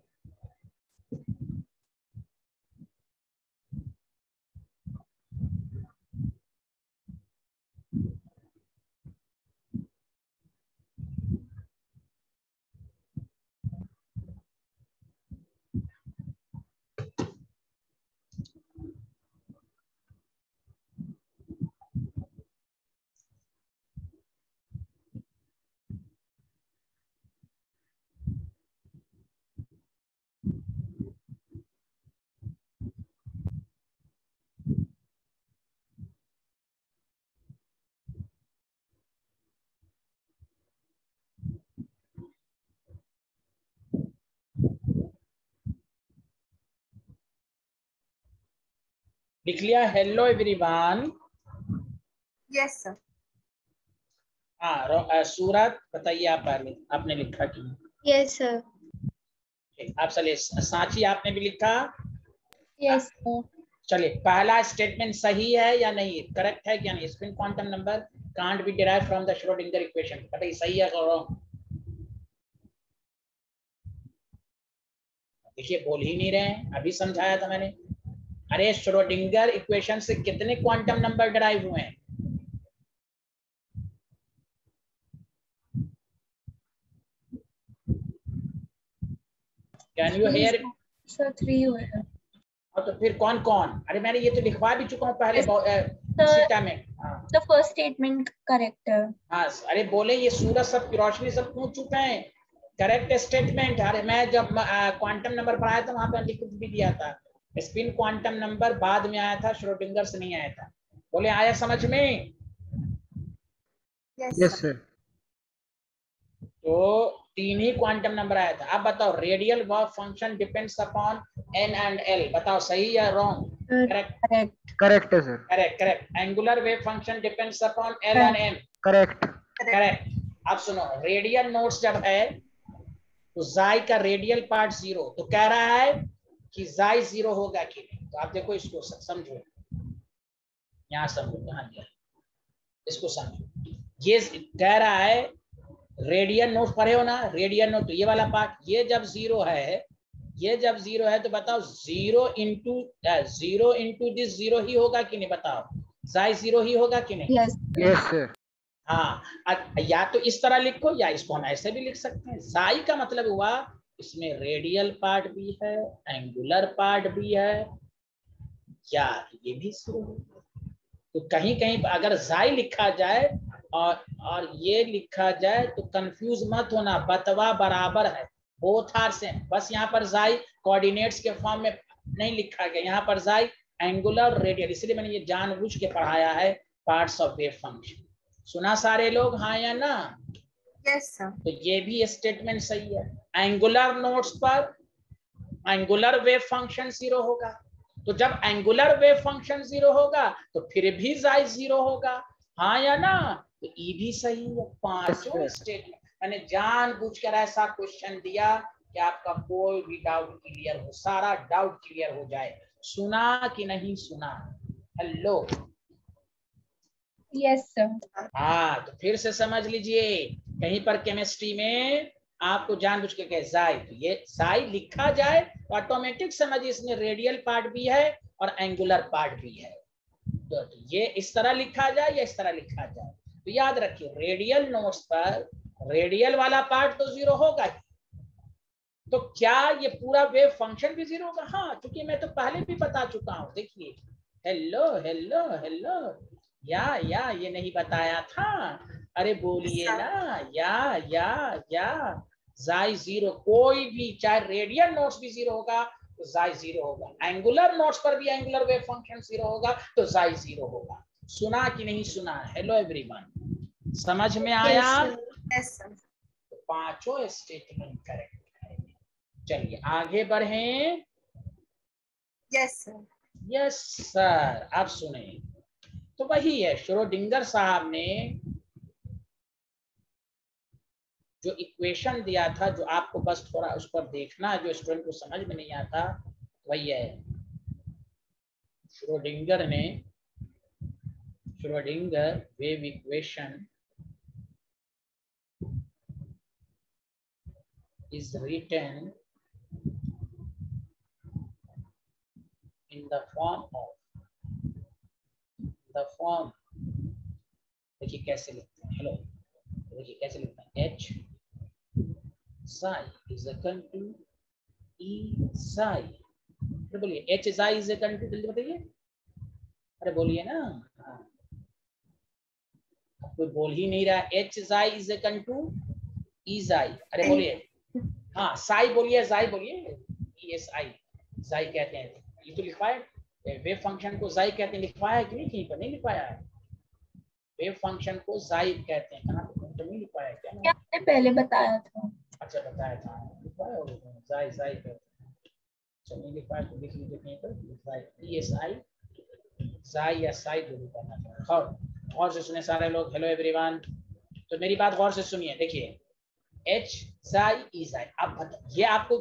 लिख लिया? Hello everyone. Yes sir. हाँ, सूरत बताइए आप पहले, आपने लिखा कि? Yes sir. आप चलिए, सांची आपने भी लिखा? Yes sir. चलिए, पहला स्टेटमेंट सही है या नहीं, करेक्ट है क्या नहीं? Spin quantum number can't be derived from the Schrodinger equation, बताइए सही है और रॉन्ग? देखिए बोल ही नहीं रहे हैं, अभी समझाया था मैंने। अरे श्रोडिंगर इक्वेशन से कितने क्वांटम नंबर डिराइव हुए हैं? Can you here? सर 3 हुए हैं। और तो फिर कौन कौन? अरे मैंने ये तो लिखवा भी चुका हूँ पहले सीटा में। द फर्स्ट स्टेटमेंट करेक्ट है। हाँ, अरे बोले ये सूरज सब की रोशनी सब पूछ चुके हैं करेक्ट स्टेटमेंट। अरे मैं जब क्वांटम नंबर पर आया था वहां पर लिख भी दिया था, स्पिन क्वांटम नंबर बाद में आया था, श्रोडिंगर से नहीं आया था। बोले आया समझ में? Yes sir. तो 3 ही क्वांटम नंबर आया था। अब बताओ, radial wave function depends upon n and l, बताओ सही या रॉन्ग? करेक्ट। करेक्ट है sir. Correct correct. Angular wave function depends upon l and m, correct. Correct. अब सुनो, रेडियल नोट्स जब है तो जाई का रेडियल पार्ट 0, तो कह रहा है कि जाई 0 होगा कि नहीं। तो आप देखो इसको समझो, यहां समझो, कहां गया, इसको समझो। ये कह रहा है रेडियल नोट पढ़े हो ना, रेडियल नोट, ये वाला पार्ट, ये जब 0 है, ये जब 0 है तो बताओ 0 इंटू दिस 0 ही होगा कि नहीं? बताओ जाई 0 ही होगा कि नहीं? Yes yes sir. हाँ, या तो इस तरह लिखो या इसको हम ऐसे भी लिख सकते हैं। जाई का मतलब हुआ इसमें रेडियल पार्ट भी है, एंगुलर पार्ट भी है, या ये भी शुरू होगा। तो कहीं कहीं अगर जाई लिखा जाए और ये लिखा जाए तो कंफ्यूज मत होना, बतवा बराबर है, बोथ आर सेम। बस यहाँ पर जाई कोऑर्डिनेट्स के फॉर्म में नहीं लिखा गया, यहाँ पर जाई एंगुलर रेडियल, इसलिए मैंने ये जानबूझ के पढ़ाया है पार्ट्स ऑफ वेव फंक्शन। सुना सारे लोग, हाँ या ना? Yes sir. तो ये भी स्टेटमेंट सही है। एंगुलर नोट्स पर एंगुलर वेव फंक्शन 0 होगा, तो जब एंगुलर वेव फंक्शन 0 होगा तो फिर भी जाई 0 होगा, हाँ या ना? तो ये भी सही है। पांचों स्टेटमेंट मैंने जानबूझकर ऐसा क्वेश्चन दिया कि आपका कोई भी डाउट क्लियर हो, सारा डाउट क्लियर हो जाए। सुना कि नहीं सुना? हेलो? Yes sir. हाँ, तो फिर से समझ लीजिए, कहीं पर केमिस्ट्री में आपको जानबूझ के कहे जाई, तो ये जाई लिखा जाए तो ऑटोमेटिक समझिए इसमें रेडियल पार्ट भी है और एंगुलर पार्ट भी है। तो ये इस तरह लिखा जाए या इस तरह लिखा जाए, तो याद रखिए रेडियल नोट्स पर रेडियल वाला पार्ट तो 0 होगा ही। तो क्या ये पूरा वेव फंक्शन भी 0 होगा? हाँ, क्योंकि मैं तो पहले भी बता चुका हूँ। देखिए, हेलो हेलो हेलो, या ये नहीं बताया था? अरे बोलिए ना, या जाई 0, कोई भी चाहे रेडियल नोट्स भी 0 होगा तो जाई 0 होगा, एंगुलर नोट्स पर भी एंगुलर वेव फंक्शन 0 होगा तो जाई 0 होगा। सुना कि नहीं सुना? हेलो एवरीवन, समझ में आया? Yes sir. तो पांचों स्टेटमेंट करेक्ट है। चलिए आगे बढ़ें। Yes sir. Yes sir. आप सुने, तो वही है, श्रोडिंगर साहब ने जो इक्वेशन दिया था, जो आपको बस थोड़ा उस पर देखना, जो स्टूडेंट को समझ में नहीं आता वही है। Schrodinger wave equation is written in the form देखिए कैसे लिखते हैं, हेलो देखिए कैसे लिखते हैं, h psi is equal to e psi, अरे बोलिए h psi is equal to, जल्दी बताइए, अरे बोलिए ना, हाँ कोई बोल ही नहीं रहा, h psi is equal to e psi, अरे बोलिए, हाँ psi बोलिए, psi बोलिए, e s i psi कहते हैं, ये तो लिखा है वेव फंक्शन को psi कहते हैं, लिखवाया है कि नहीं, कहीं पर नहीं लिखवाया है, वेव फंक्शन को psi कहते हैं, कहाँ तो नहीं लिखवाया है क्या? आपने पहले बताया था। अच्छा बताया था, लिखवाया होगा psi कहते हैं, अच्छा नहीं लिखवाया तो लिख लीजिए कहीं पर, psi psi या psi जो भी करना चाहिए। गौर से सुने सारे लोग, हेलो एवरीवन, तो मेरी बात गौर से सुनिए, देखिए h psi e psi, अब ये आपको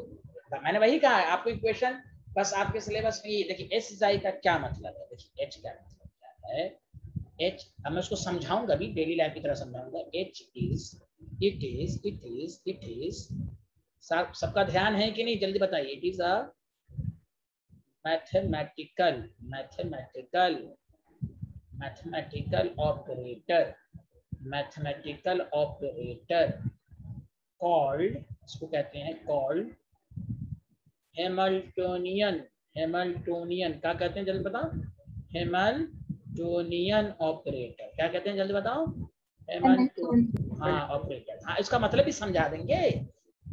मैंने वही कहा है, आपको इक्वेशन बस आपके सिलेबस में ये देखिए h psi का क्या मतलब है, देखिए h का मतलब क्या है, h अब मैं उसको समझाऊंगा भी, डेली लाइफ की तरह समझाऊंगा, h इज इट इज सबका ध्यान है कि नहीं, जल्दी बताइए, it is a mathematical operator called, इसको कहते हैं कॉल्ड हैमिल्टोनियन, क्या कहते हैं जल्दी बताओ, हैमिल्टोनियन ऑपरेटर, क्या कहते हैं जल्दी बताओ, हाँ ऑपरेटर, हाँ इसका मतलब भी समझा देंगे,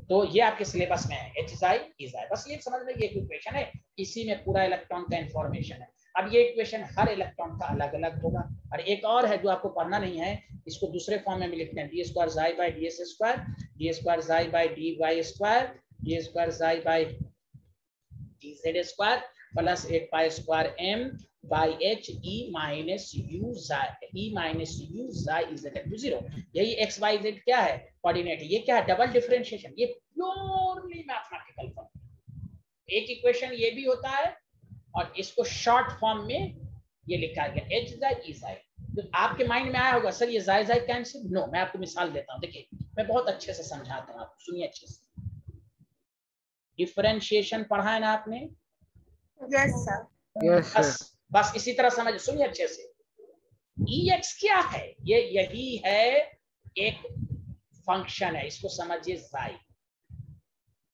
तो ये आपके सिलेबस में है, h psi e psi, बस ये समझ लेंगे, एक इक्वेशन है, इसी में पूरा इलेक्ट्रॉन का इंफॉर्मेशन है। अब ये इक्वेशन हर इलेक्ट्रॉन का अलग अलग होगा, और एक और है जो आपको पढ़ना नहीं है, इसको दूसरे फॉर्म में भी लिखते हैं, d square psi by ds square, d square psi by dy square, d square psi by dz square plus 8 pi square m by h e minus u psi is equal to 0। यही x y z क्या है, coordinate, ये क्या है, double differentiation, ये purely mathematical form, एक equation ये भी होता है और इसको शॉर्ट फॉर्म में ये लिखा गया h psi e psi। तो आपके माइंड में आया होगा सर ये psi कैंसिल, नो मैं आपको मिसाल देता हूँ, देखिए मैं बहुत अच्छे से समझाता हूँ, आपको सुनिए अच्छे से, डिफरेंशिएशन पढ़ा है ना आपने, यस सर, यस सर, बस इसी तरह समझ, सुनिए अच्छे से, ex क्या है, ये यही है, एक फंक्शन है, इसको समझिए psi,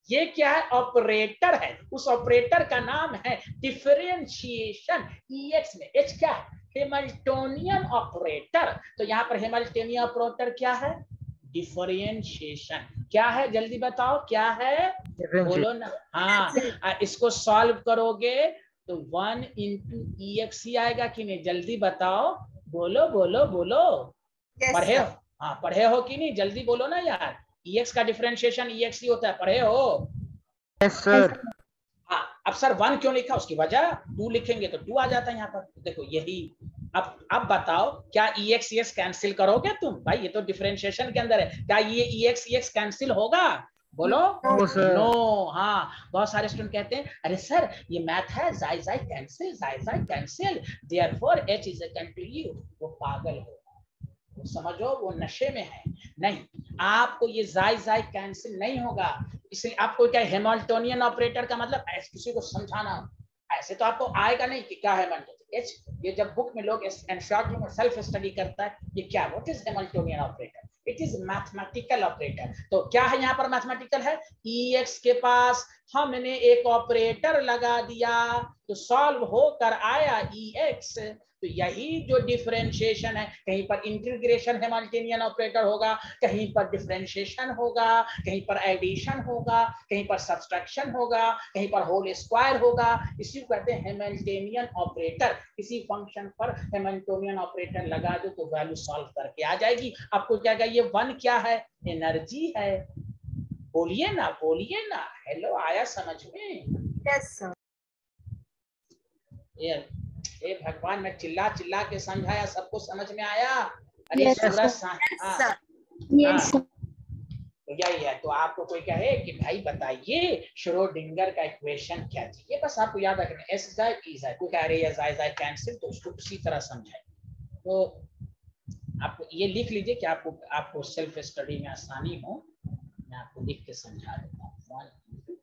ये क्या है, ऑपरेटर है, उस ऑपरेटर का नाम है डिफरेंशिएशन, ex में h क्या है, हैमिल्टोनियन ऑपरेटर, तो यहाँ पर हैमिल्टोनियन ऑपरेटर क्या है, डिफरेंशिएशन, क्या है जल्दी बताओ क्या है, बोलो ना, हाँ इसको सॉल्व करोगे तो 1 into ex ही आएगा कि नहीं, जल्दी बताओ, बोलो बोलो बोलो, पढ़े हो, हाँ पढ़े हो कि नहीं, जल्दी बोलो ना यार, ex का डिफरेंशिएशन ex ही होता है, पढ़े हो, यस सर, हाँ अब सर 1 क्यों लिखा, उसकी वजह 2 लिखेंगे तो 2 आ जाता है यहाँ पर, देखो यही, अब बताओ क्या ex कैंसिल करोगे तुम, भाई ये तो डिफरेंशिएशन के अंदर है, क्या ये ex कैंसिल होगा, बोलो नो, हाँ बहुत सारे स्टूडेंट कहते हैं अरे सर ये मैथ है, psi cancel therefore h is equal to u, वो पागल होगा, वो समझो वो नशे में है, नहीं आपको ये psi कैंसिल नहीं होगा, इसलिए आपको क्या हैमिल्टोनियन ऑपरेटर का मतलब ऐसे किसी को समझाना, ऐसे तो आपको आएगा नहीं कि क्या है h, ये जब बुक में लोग एनसीईआरटी में सेल्फ स्टडी करता है, ये क्या, what is Hamiltonian operator, it is mathematical operator, तो क्या है यहाँ पर मैथमेटिकल है, ex के पास हमने एक ऑपरेटर लगा दिया तो सॉल्व होकर आया ex, तो यही जो डिफरेंशिएशन है, कहीं पर इंटीग्रेशन हैमिल्टोनियन ऑपरेटर होगा, कहीं पर डिफरेंशिएशन होगा, कहीं पर एडिशन होगा, कहीं पर सब्सट्रैक्शन होगा, कहीं पर होल स्क्वायर होगा, इसी को कहते हैं हैमिल्टोनियन ऑपरेटर, किसी फंक्शन पर हैमिल्टोनियन ऑपरेटर लगा दो तो वैल्यू सॉल्व करके आ जाएगी, आपको क्या कहा, ये 1 क्या है, एनर्जी है, बोलिए ना, हेलो आया समझ में, यस सर, ए भगवान मैं चिल्ला के समझाया, सबको समझ में आया, अरे सूरज तो यही है, तो आपको कोई कहे कि भाई बताइए श्रोडिंगर का इक्वेशन क्या चाहिए, बस आपको याद रखना s psi e psi, कोई कह रही है psi कैंसिल, तो उसको उसी तरह समझाए, तो आप ये लिख लीजिए कि आपको सेल्फ स्टडी में आसानी हो, मैं आपको लिख के समझा देता हूँ। 1 into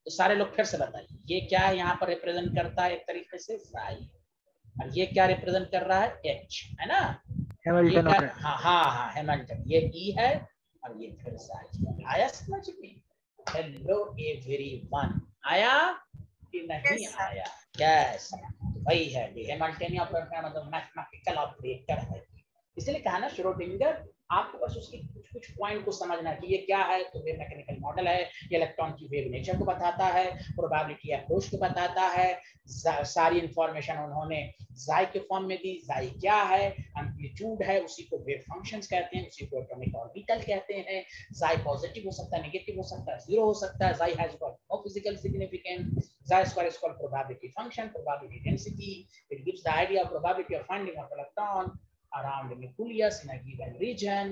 तो सारे लोग फिर से बताइए, ये क्या है यहाँ पर रिप्रेजेंट करता है एक तरीके से साई, और ये क्या रिप्रेजेंट कर रहा है एच, है ना? हैमिल्टन। हाँ हाँ हाँ हैमिल्टन, ये ई है और ये फिर साई। आया समझ में? हेलो एवरीवन, आया कि नहीं? Yes, आया? यस, वही है हैमिल्टनियन ऑपरेटर, मतलब मैथमेटिकल ऑपरेटर है। इसलिए कहा ना श्रोडिंगर, आपको बस उसकी कुछ कुछ पॉइंट को समझना है कि ये क्या है। तो वेव मैकेनिकल मॉडल है, ये इलेक्ट्रॉन की वेव नेचर को बताता है, प्रोबेबिलिटी अप्रोच को बताता है, सारी इंफॉर्मेशन उन्होंने जाई के फॉर्म में दी। जाई क्या है? एम्पलीट्यूड है, उसी को वेव फंक्शंस कहते हैं, उसी को एटॉमिक ऑर्बिटल कहते हैं। जाई पॉजिटिव हो सकता है, नेगेटिव हो सकता है, जीरो हो सकता है। Psi has got no physical significance. Psi square is called probability function, probability density. It gives the idea of probability of finding of electron around the nucleus in a given region.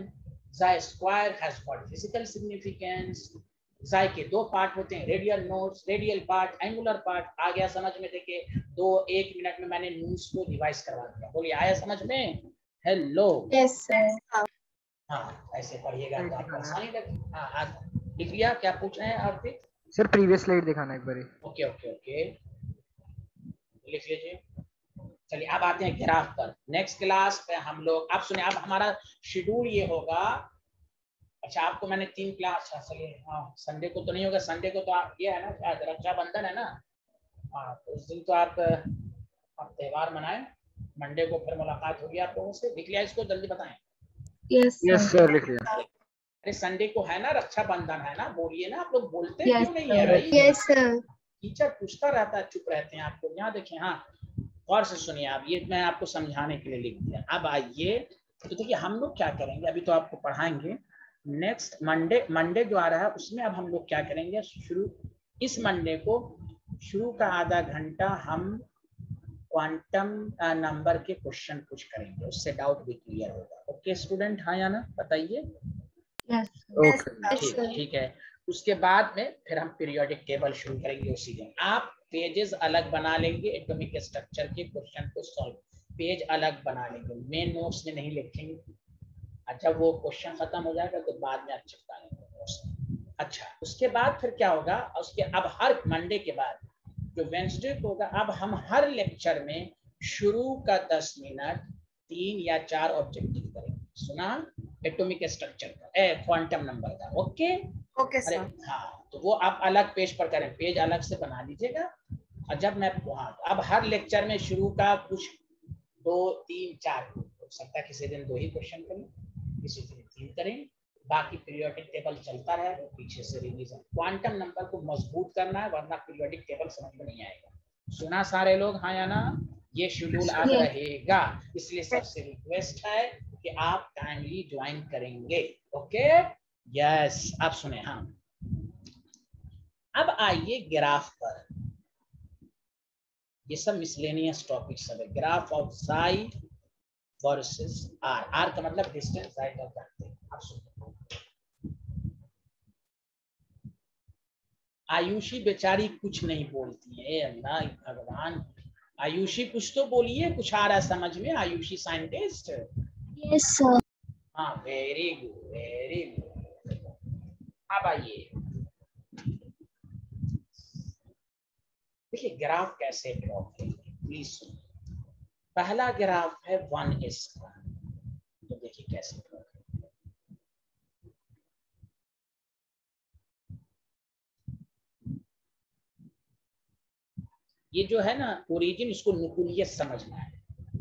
Xi square has got physical significance. Xi के दो part होते हैं, radial nodes, radial part, angular part. आ गया समझ में? देखिए दो एक मिनट में मैंने नोड्स को रिवाइज करवा दिया। बोलिए आया समझ में? हेलो। Yes, sir. हाँ ऐसे पढ़िएगा तो आपको आसानी लगे। हाँ लिख लिया? क्या पूछ रहे हैं अर्पित? सर प्रीवियस स्लाइड दिखाना एक बार। ओके ओके ओके, लिख लीजिए। चलिए अब आते हैं ग्राफ पर। नेक्स्ट क्लास पे हम लोग, आप सुनिए, अब हमारा शेड्यूल ये होगा। अच्छा आपको मैंने 3 क्लास, अच्छा चलिए, हाँ संडे को तो नहीं होगा, संडे को तो आप ये है ना शायद रक्षाबंधन है ना, हाँ तो उस दिन तो आप त्यौहार मनाएं। मंडे को फिर मुलाकात होगी आप लोगों से। लिख लिया इसको? जल्दी बताएं। Yes, yes sir. सर लिख लिया। अरे संडे को है ना रक्षाबंधन, है ना? बोलिए ना, आप लोग बोलते Yes, क्यों नहीं है sir. भाई? Yes, sir. टीचर पूछता रहता है, चुप रहते हैं आप लोग। यहाँ देखिए, हाँ और से सुनिए आप, ये मैं आपको समझाने के लिए लिख दिया। अब आइए तो देखिए हम लोग क्या करेंगे, अभी तो आपको पढ़ाएंगे। नेक्स्ट मंडे जो आ रहा है उसमें अब हम लोग क्या करेंगे, शुरू इस मंडे को शुरू का आधा घंटा हम क्वांटम नंबर के क्वेश्चन कुछ करेंगे, उससे डाउट भी क्लियर होगा। ओके स्टूडेंट, हाँ या ना बताइए? Yes. ओके ठीक है। उसके बाद में फिर हम पीरियोडिक टेबल शुरू करेंगे उसी दिन। आप पेजेस अलग बना लेंगे, एटॉमिक स्ट्रक्चर के क्वेश्चन को सॉल्व पेज अलग बना लेंगे, मेन नोट्स में नहीं लिखेंगे। अच्छा वो क्वेश्चन खत्म हो जाएगा तो बाद में आप चिपका लेंगे नोट्स। अच्छा उसके बाद फिर क्या होगा, उसके अब हर मंडे के बाद जो वेंसडे को होगा, अब हम हर लेक्चर में शुरू का 10 मिनट 3 या 4 ऑब्जेक्टिव करेंगे। सुना? एटॉमिक स्ट्रक्चर का, क्वांटम नंबर का। ओके Okay, अरे sir. हाँ, तो वो आप अलग पेज पर करें, पेज अलग से बना लीजिएगा। और जब मैं अब हर लेक्चर में शुरू का कुछ 2 3 4 हो सकता है, किसी दिन 2 ही क्वेश्चन करें, किसी दिन 3 करें, बाकी पीरियोडिक टेबल चलता रहेगा, पीछे से रिवीजन। क्वांटम नंबर को मजबूत करना है, वरना पीरियोडिक टेबल समझ में नहीं आएगा। सुना सारे लोग, हाँ या ना? ये शेड्यूल अब Yes. रहेगा, इसलिए सबसे रिक्वेस्ट है कि आप टाइमली ज्वाइन करेंगे। Okay yes. अब सुने, हाँ अब आइए ग्राफ पर। ये सब मिसलेनियस टॉपिक सब है। Graph of psi versus R. R का मतलब डिस्टेंस, साई का जानते हैं। अब सुनो, आयुषी बेचारी कुछ नहीं बोलती है, अल्लाह भगवान। आयुषी कुछ तो बोलिए, कुछ आ रहा है समझ में? आयुषी साइंटिस्ट। Yes, sir. हाँ वेरी गुड वेरी गुड। अब आइए देखिए ग्राफ कैसे ड्रॉ करेंगे, प्लीज सुनिए। पहला ग्राफ है 1s का, तो देखिए कैसे ड्रॉ करेंगे। ये जो है ना ओरिजिन, इसको न्यूक्लियस समझना है।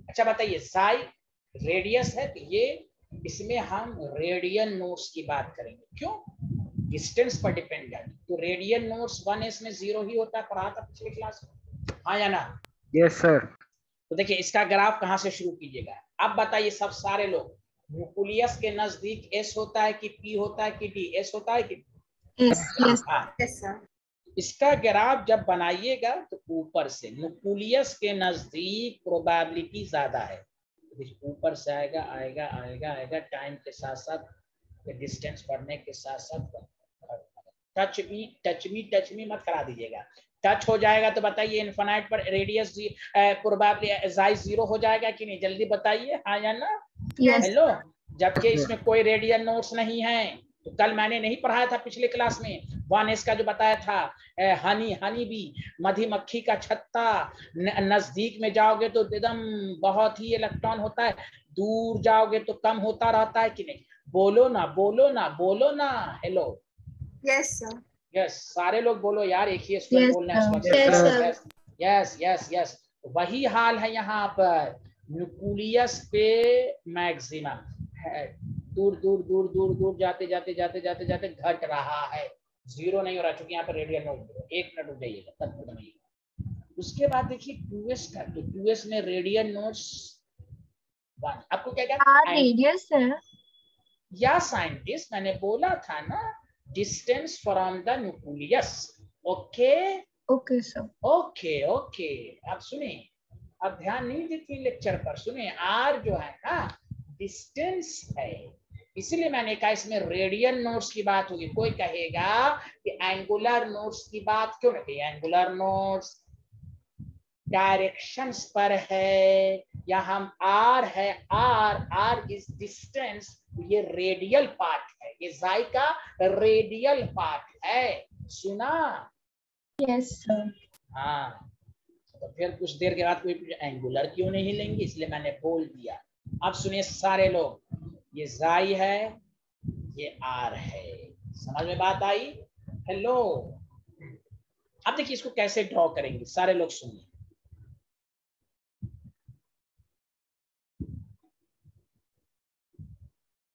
अच्छा बताइए, साई रेडियस है, तो ये इसमें हम रेडियन नोड्स की बात करेंगे। क्यों? डिस्टेंस पर डिपेंड है, तो रेडियन नोड्स 1s में 0 ही होता है, पढ़ा था पिछले क्लास में, हाँ या ना? Yes sir. तो देखिए इसका ग्राफ कहां से शुरू कीजिएगा। अब बताइए सब सारे लोग, न्यूक्लियस के नजदीक एस होता है कि पी होता है कि डी? एस होता है कि? Yes. Yes. हाँ, Yes, sir. इसका ग्राफ जब बनाइएगा तो ऊपर से न्यूक्लियस के नजदीक प्रोबेबिलिटी ज्यादा है, ऊपर से आएगा आएगा आएगा आएगा, टाइम के साथ साथ डिस्टेंस बढ़ने के साथ साथ टच भी मत करा दीजिएगा। टच हो जाएगा तो बताइए इनफिनाइट पर रेडियस प्रोबेबली जाई 0 हो जाएगा कि नहीं? जल्दी बताइए, हाँ या ना? Yes. हेलो, जबकि इसमें कोई रेडियल नोड्स नहीं है, तो कल मैंने नहीं पढ़ाया था पिछले क्लास में, 1s का जो बताया था, हनी, हनी बी, मधुमक्खी का छत्ता, नजदीक में जाओगे तो एकदम बहुत ही इलेक्ट्रॉन होता है, दूर जाओगे तो कम होता रहता है कि नहीं? बोलो ना, बोलो ना, बोलो ना। Hello, yes sir. यस, सारे लोग बोलो यार, एक ही स्टूडेंट Yes, बोलना है sir. इस Yes, वक्त। sir. Yes yes yes yes, वही हाल है यहाँ पर। न्यूक्लियस पे मैक्सिमम है, दूर दूर दूर दूर दूर जाते जाते जाते जाते जाते घट रहा है, जीरो नहीं हो रहा, क्योंकि यहाँ पर रेडियल नोड। एक मिनट रुक जाइएगा, तब खत्म होइएगा। उसके बाद देखिए 2s का, तो 2s में रेडियल नोड्स 1। आपको क्या क्या Radius है। या साइंटिस्ट, मैंने बोला था ना, distance from the nucleus. Okay Okay, sir. Okay okay, अब सुनिए, अब ध्यान नहीं देती लेक्चर पर, सुनिए। आर जो है ना डिस्टेंस है, इसलिए मैंने कहा इसमें रेडियल नोड्स की बात होगी। कोई कहेगा कि एंगुलर नोड्स की बात क्यों नहीं? एंगुलर नोड्स डायरेक्शंस पर है, या हम आर है, आर आर इज डिस्टेंस, ये रेडियल पार्ट है, ये जाई का रेडियल पार्ट है। सुना? Yes, sir. हाँ, तो फिर कुछ देर के बाद कोई एंगुलर क्यों नहीं लेंगे, इसलिए मैंने बोल दिया। अब सुनिए सारे लोग, ये जाई है, ये आर है, समझ में बात आई? हेलो, अब देखिए इसको कैसे ड्रॉ करेंगे, सारे लोग सुनिए।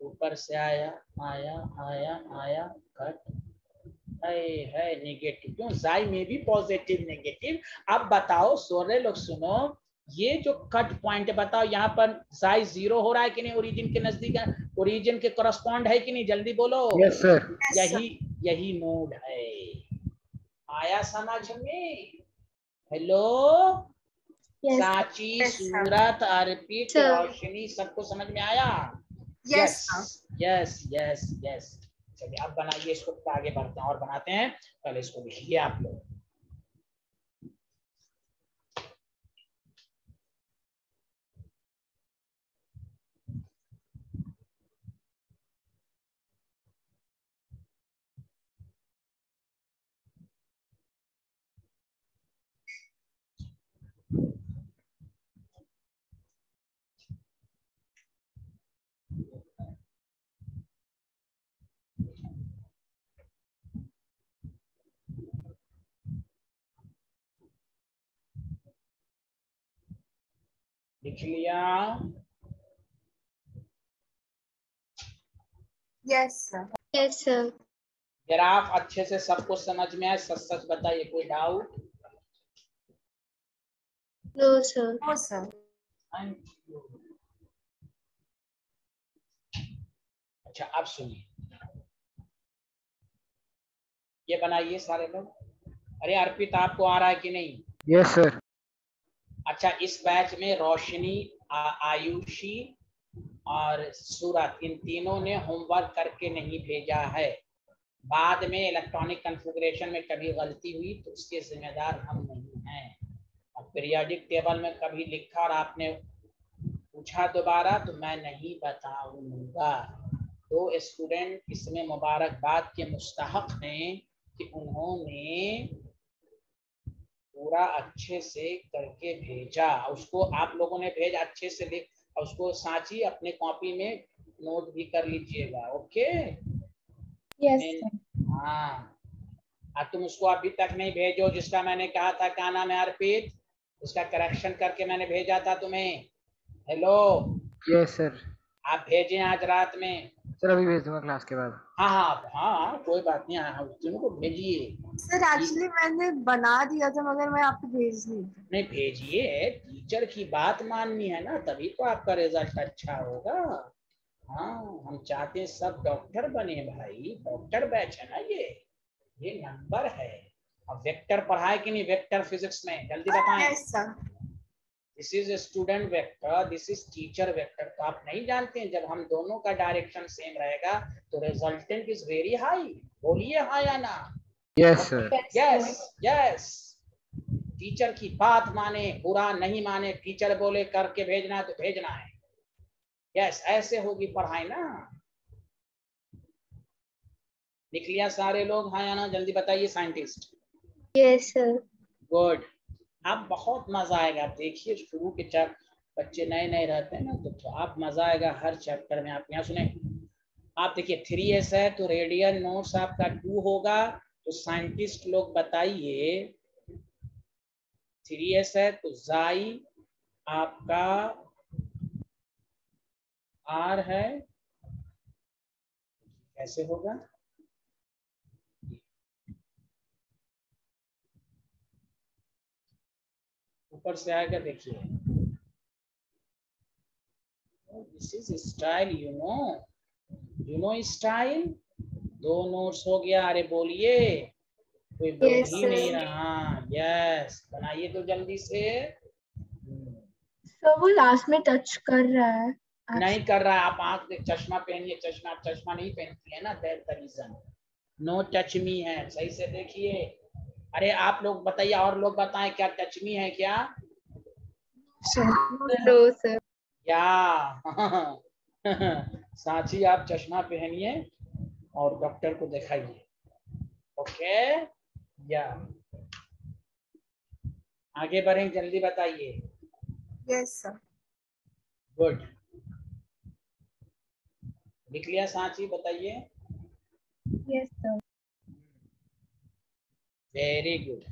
ऊपर से आया आया आया आया, कट है नेगेटिव, क्यों? जाई में भी पॉजिटिव नेगेटिव। अब बताओ सारे लोग सुनो, ये जो कट पॉइंट है, बताओ यहाँ पर जाई 0 हो रहा है कि नहीं? ओरिजिन के नजदीक है, ओरिजिन के करस्पॉन्ड है कि नहीं? जल्दी बोलो। Yes sir. यही नोड है। आया समझ में? Hello, Yes. Sanchi, Yes, sir. सूरत, अर्पित, Sir. रोशनी, सबको समझ में आया? Yes yes yes yes. चलिए अब बनाइए इसको, आगे बढ़ते हैं और बनाते हैं। पहले इसको लिखिए आप लोग। लिख लिया? Yes sir. Yes, sir. Graph अच्छे से सबको समझ में आए? सच सच बताइए, कोई doubt? No, sir. No sir. अच्छा अब सुनिए, ये बनाइए सारे लोग। अरे अर्पित, आपको आ रहा है कि नहीं? Yes sir. अच्छा, इस बैच में रोशनी, आयुषी और सूरत, इन तीनों ने होमवर्क करके नहीं भेजा है। बाद में इलेक्ट्रॉनिक कॉन्फ़िगरेशन में कभी गलती हुई तो उसके जिम्मेदार हम नहीं हैं। अब पीरियोडिक टेबल में कभी लिखा और आपने पूछा दोबारा तो मैं नहीं बताऊंगा। तो स्टूडेंट इसमें मुबारकबाद के मुस्तहक हैं कि उन्होंने पूरा अच्छे से करके भेजा। उसको आप लोगों ने भेजा अच्छे से लिख, और उसको सांची अपने कॉपी में नोट भी कर लीजिएगा। ओके? Yes, sir. हाँ, तुम उसको अभी तक नहीं भेजो जिसका मैंने कहा था, क्या नाम है अर्पित, उसका करेक्शन करके मैंने भेजा था तुम्हें। Hello, yes sir. आप भेजें आज रात में? सर अभी भेज दूंगा क्लास के बाद। हाँ हाँ हाँ, कोई बात नहीं, हाँ तीनों को भेजिए। सर एक्चुअली मैंने बना दिया था मगर मैं आपको भेज नहीं भेजिए, टीचर की बात माननी है ना, तभी तो आपका रिजल्ट अच्छा होगा। हाँ, हम चाहते हैं सब डॉक्टर बने भाई, डॉक्टर बैच है ना ये नंबर है। अब वेक्टर पढ़ाए कि नहीं? वेक्टर फिजिक्स में जल्दी बताएं। Yes sir. This is student vector, this is teacher vector. तो आप नहीं जानते हैं, जब हम दोनों का डायरेक्शन सेम रहेगा तो रिजल्टेंट इज वेरी हाई। बोलिए हाँ या ना? Yes sir. Yes yes. Teacher की बात माने, बुरा नहीं माने, टीचर बोले करके भेजना है तो भेजना है। यस, ऐसे होगी पढ़ाई ना। लिख लिया सारे लोग? हाँ या ना, जल्दी बताइए साइंटिस्ट। Yes sir. गुड। अब बहुत मजा आएगा। आप देखिए शुरू के बच्चे नए नए रहते हैं ना, तो आप मजा आएगा हर चैप्टर में। आप यहाँ सुने, आप देखिए 3s है तो रेडियन नोट्स आपका 2 होगा। तो साइंटिस्ट लोग बताइए, 3s है तो जाई आपका r है, कैसे होगा? ऊपर से आएगा, देखिए this is style, you know style. 2 notes हो गया। अरे बोलिए, कोई बोल यस ही सर। नहीं रहा। यस, बनाइए तो जल्दी से। सर वो लास्ट में टच कर रहा है। नहीं कर रहा है। आप आंख देख, चश्मा पहनिए। चश्मा, आप चश्मा नहीं पहनती है ना, that the reason. No touch me है, सही से देखिए। अरे आप लोग बताइए, और लोग बताएं, क्या टच मी है क्या? No sir. या सांची, आप चश्मा पहनिए और डॉक्टर को दिखाइए। ओके, या आगे बढ़ें, जल्दी बताइए। Yes sir. गुड। लिख लिया सांची? बताइए। Yes sir. Very good.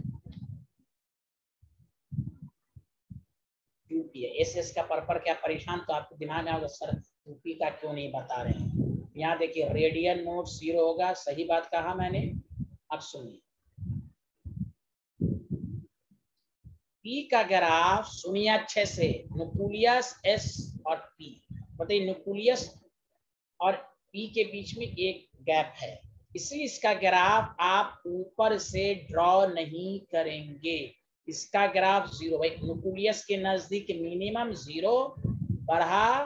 2p है। एस का पर क्या परेशान, तो आपके दिमाग में होगा सर 2p का क्यों नहीं बता रहे हैं। यहाँ देखिए रेडियन नोट 0 होगा, सही बात कहा मैंने। अब सुनिए, p का ग्राफ सुनिए अच्छे से। न्यूक्लियस s और p, बताइए न्यूक्लियस और p के बीच में एक गैप है, इसलिए इसका ग्राफ आप ऊपर से ड्रॉ नहीं करेंगे। इसका ग्राफ 0, भाई न्यूक्लियस के नजदीक मिनिमम 0, बढ़ा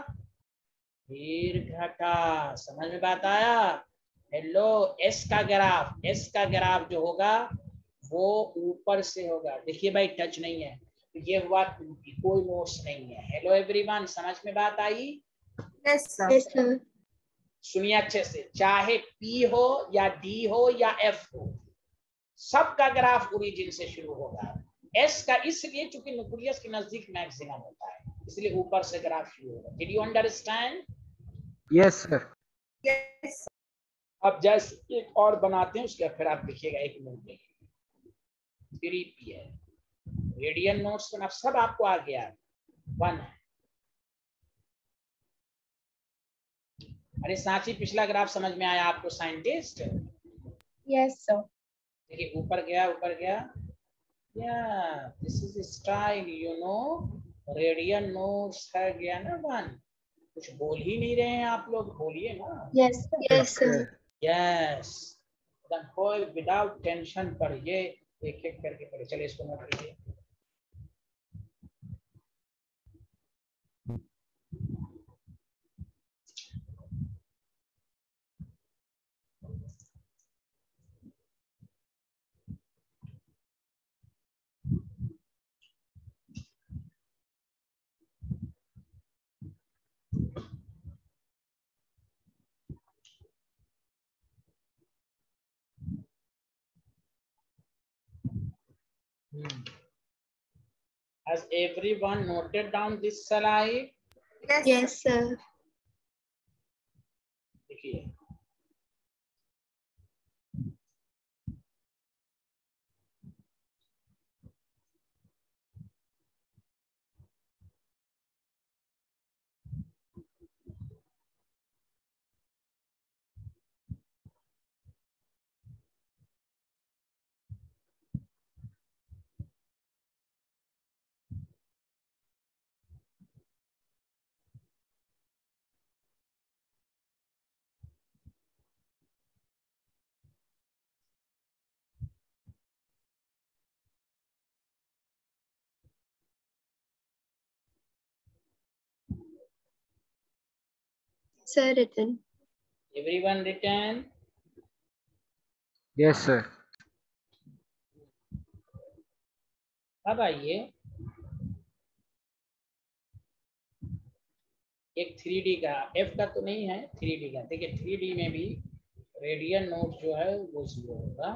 फिर घटा। समझ में बात आया? हेलो, एस का ग्राफ जो होगा वो ऊपर से होगा। देखिए भाई टच नहीं है, तो ये हुआ 2p, कोई नोट्स नहीं है। हेलो एवरीवन, समझ में बात आई? Yes sir. Yes sir. सुनिए अच्छे से, चाहे P हो या D हो या F हो, सबका ग्राफ ओरिजिन से शुरू होगा। S का इसलिए चूंकि न्यूक्लियस के नजदीक मैक्सिमम होता है, इसलिए ऊपर से ग्राफ शुरू होगा। Did you understand? Yes sir. Yes. अब जैसे एक और बनाते हैं, उसके फिर आप लिखिएगा 1 मिनट में। 3p है, रेडियन नोट्स अब सब आपको आ गया। 1 है। अरे सांची, पिछला ग्राफ समझ में आया आपको साइंटिस्ट? Yes sir. देखिए ऊपर गया, ऊपर गया। या this is style, radian notes है गया ना 1। कुछ बोल ही नहीं रहे हैं आप लोग, बोलिए ना। Yes sir. Yes sir. Yes, कोई विदाउट टेंशन पढ़िए, एक एक करके पढ़िए। चलिए इसको नोट कीजिए। Has everyone noted down this slide? Yes sir. देखिए sir written. everyone written? Yes sir. अब आइए एक 3D का, F का तो नहीं है, 3D का। देखिए 3D में भी रेडियन नोड जो है वो 0 होगा।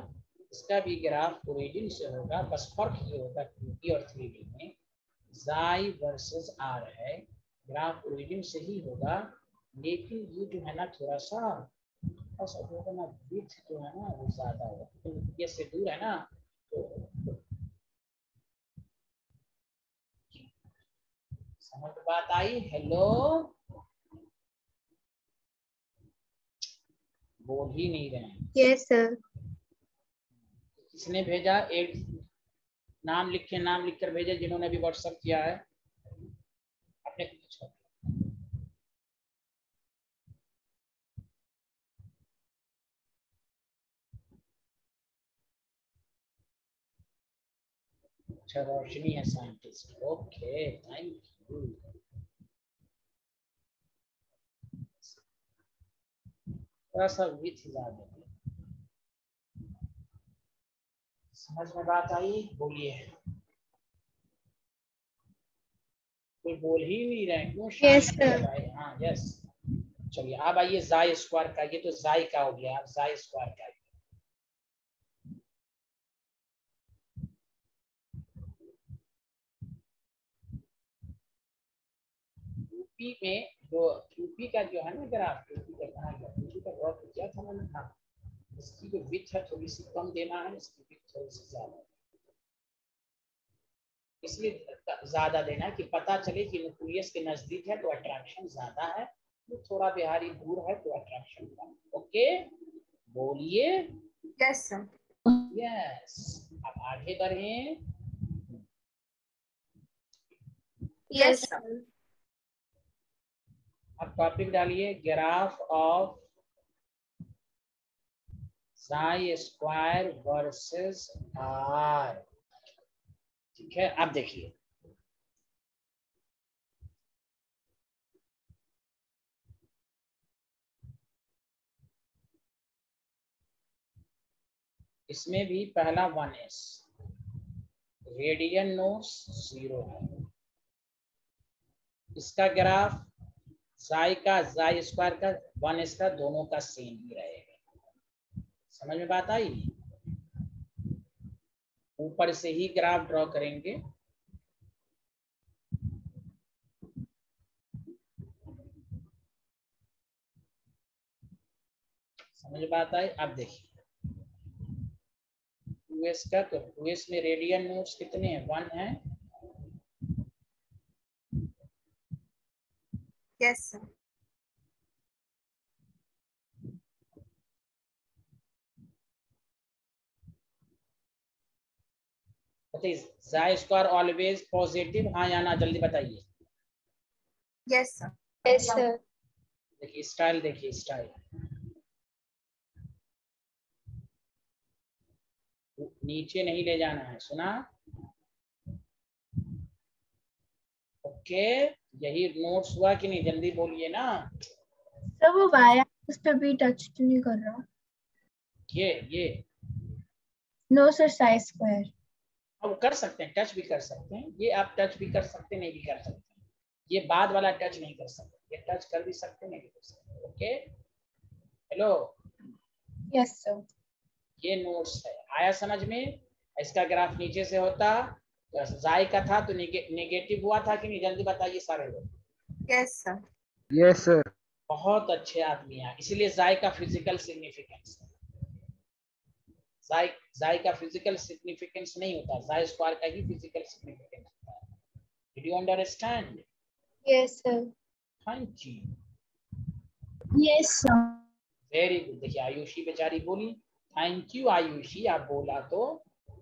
इसका भी ग्राफ ओरिजिन से होगा, बस फर्क ये होगा 2D और 3D में जाई वर्सेस आर है, ग्राफ ओरिजिन से ही होगा। लेकिन ये जो है ना थोड़ा सा ऐसा होगा ना, विड्थ जो है ना वो ज्यादा होगा, तो ये से दूर है ना, तो समझ बात आई? हेलो, बोल ही नहीं रहे हैं। Yes sir. किसने भेजा? एक नाम लिखे, नाम लिखकर भेजे जिन्होंने भी व्हाट्सएप किया है अपने। अच्छा, रोशनी है साइंटिस्ट, ओके थैंक यू। थोड़ा सा विथ ज्यादा, समझ में बात आई? बोलिए, कोई बोल ही नहीं रहे, क्यों यस शांति है सर। भाई? हाँ यस। चलिए अब आइए जाई स्क्वायर का, ये तो जाई का हो गया, अब जाई स्क्वायर का। यूपी में जो यूपी का जो है ना ग्राफ, यूपी का कहाँ गया? यूपी का ड्रॉ किया था मैंने। हाँ, इसकी जो विड्थ है थोड़ी सी कम देना है, इसकी विड्थ थोड़ी सी ज्यादा, इसलिए ज्यादा देना है कि पता चले कि न्यूक्लियस के नजदीक है तो अट्रैक्शन ज्यादा है, तो थोड़ा बिहारी दूर है तो अट्रैक्शन कम। ओके, बोलिए यस सर। यस। अब आगे बढ़े। Yes sir. सर। अब टॉपिक डालिए, graph of psi square versus R. ठीक है, अब देखिए इसमें भी पहला 1s, रेडियन नोड्स 0 है। इसका ग्राफ साई का, साई स्क्वायर का, 1s का, दोनों का सेम ही रहेगा। समझ में बात आई? ऊपर से ही ग्राफ ड्रॉ करेंगे। समझ बात आई? अब देखिए 2s का, तो 2s में रेडियन नोड्स कितने हैं? 1 है। Yes sir. बताइए, साई स्क्वायर ऑलवेज पॉजिटिव, हाँ या ना? जल्दी बताइए। Yes sir. Yes sir. देखिए स्टाइल, देखिए स्टाइल, नीचे नहीं ले जाना है, सुना? ओके, यही नोट्स हुआ कि नहीं? जल्दी बोलिए ना। सर वो वाई एक्सिस पे भी टच नहीं कर रहा। ये नो सर, साई स्क्वायर। अब कर सकते हैं, टच भी कर सकते हैं, ये आप टच भी कर सकते हैं, नहीं भी कर सकते हैं। ये बाद वाला टच नहीं कर सकते, ये टच कर भी सकते, नहीं भी कर सकते। Okay, hello, yes sir. ये नोट्स है, आया समझ में? इसका ग्राफ नीचे से होता, तो जाई का था तो नेगेटिव हुआ था कि नहीं? जल्दी बताइए सारे लोग। Yes sir. Yes sir. बहुत अच्छे आदमी हैं, इसीलिए जाई का फिजिकल सिग्निफिकेंस है। जाई का फिजिकल सिग्निफिकेंस नहीं होता, जाई स्क्वायर का ही फिजिकल सिग्निफिकेंस होता है। Did you understand? Yes sir. Thank you, yes sir. Very good. देखिए आयुषी बेचारी बोली थैंक यू। आयुषी, आप बोला तो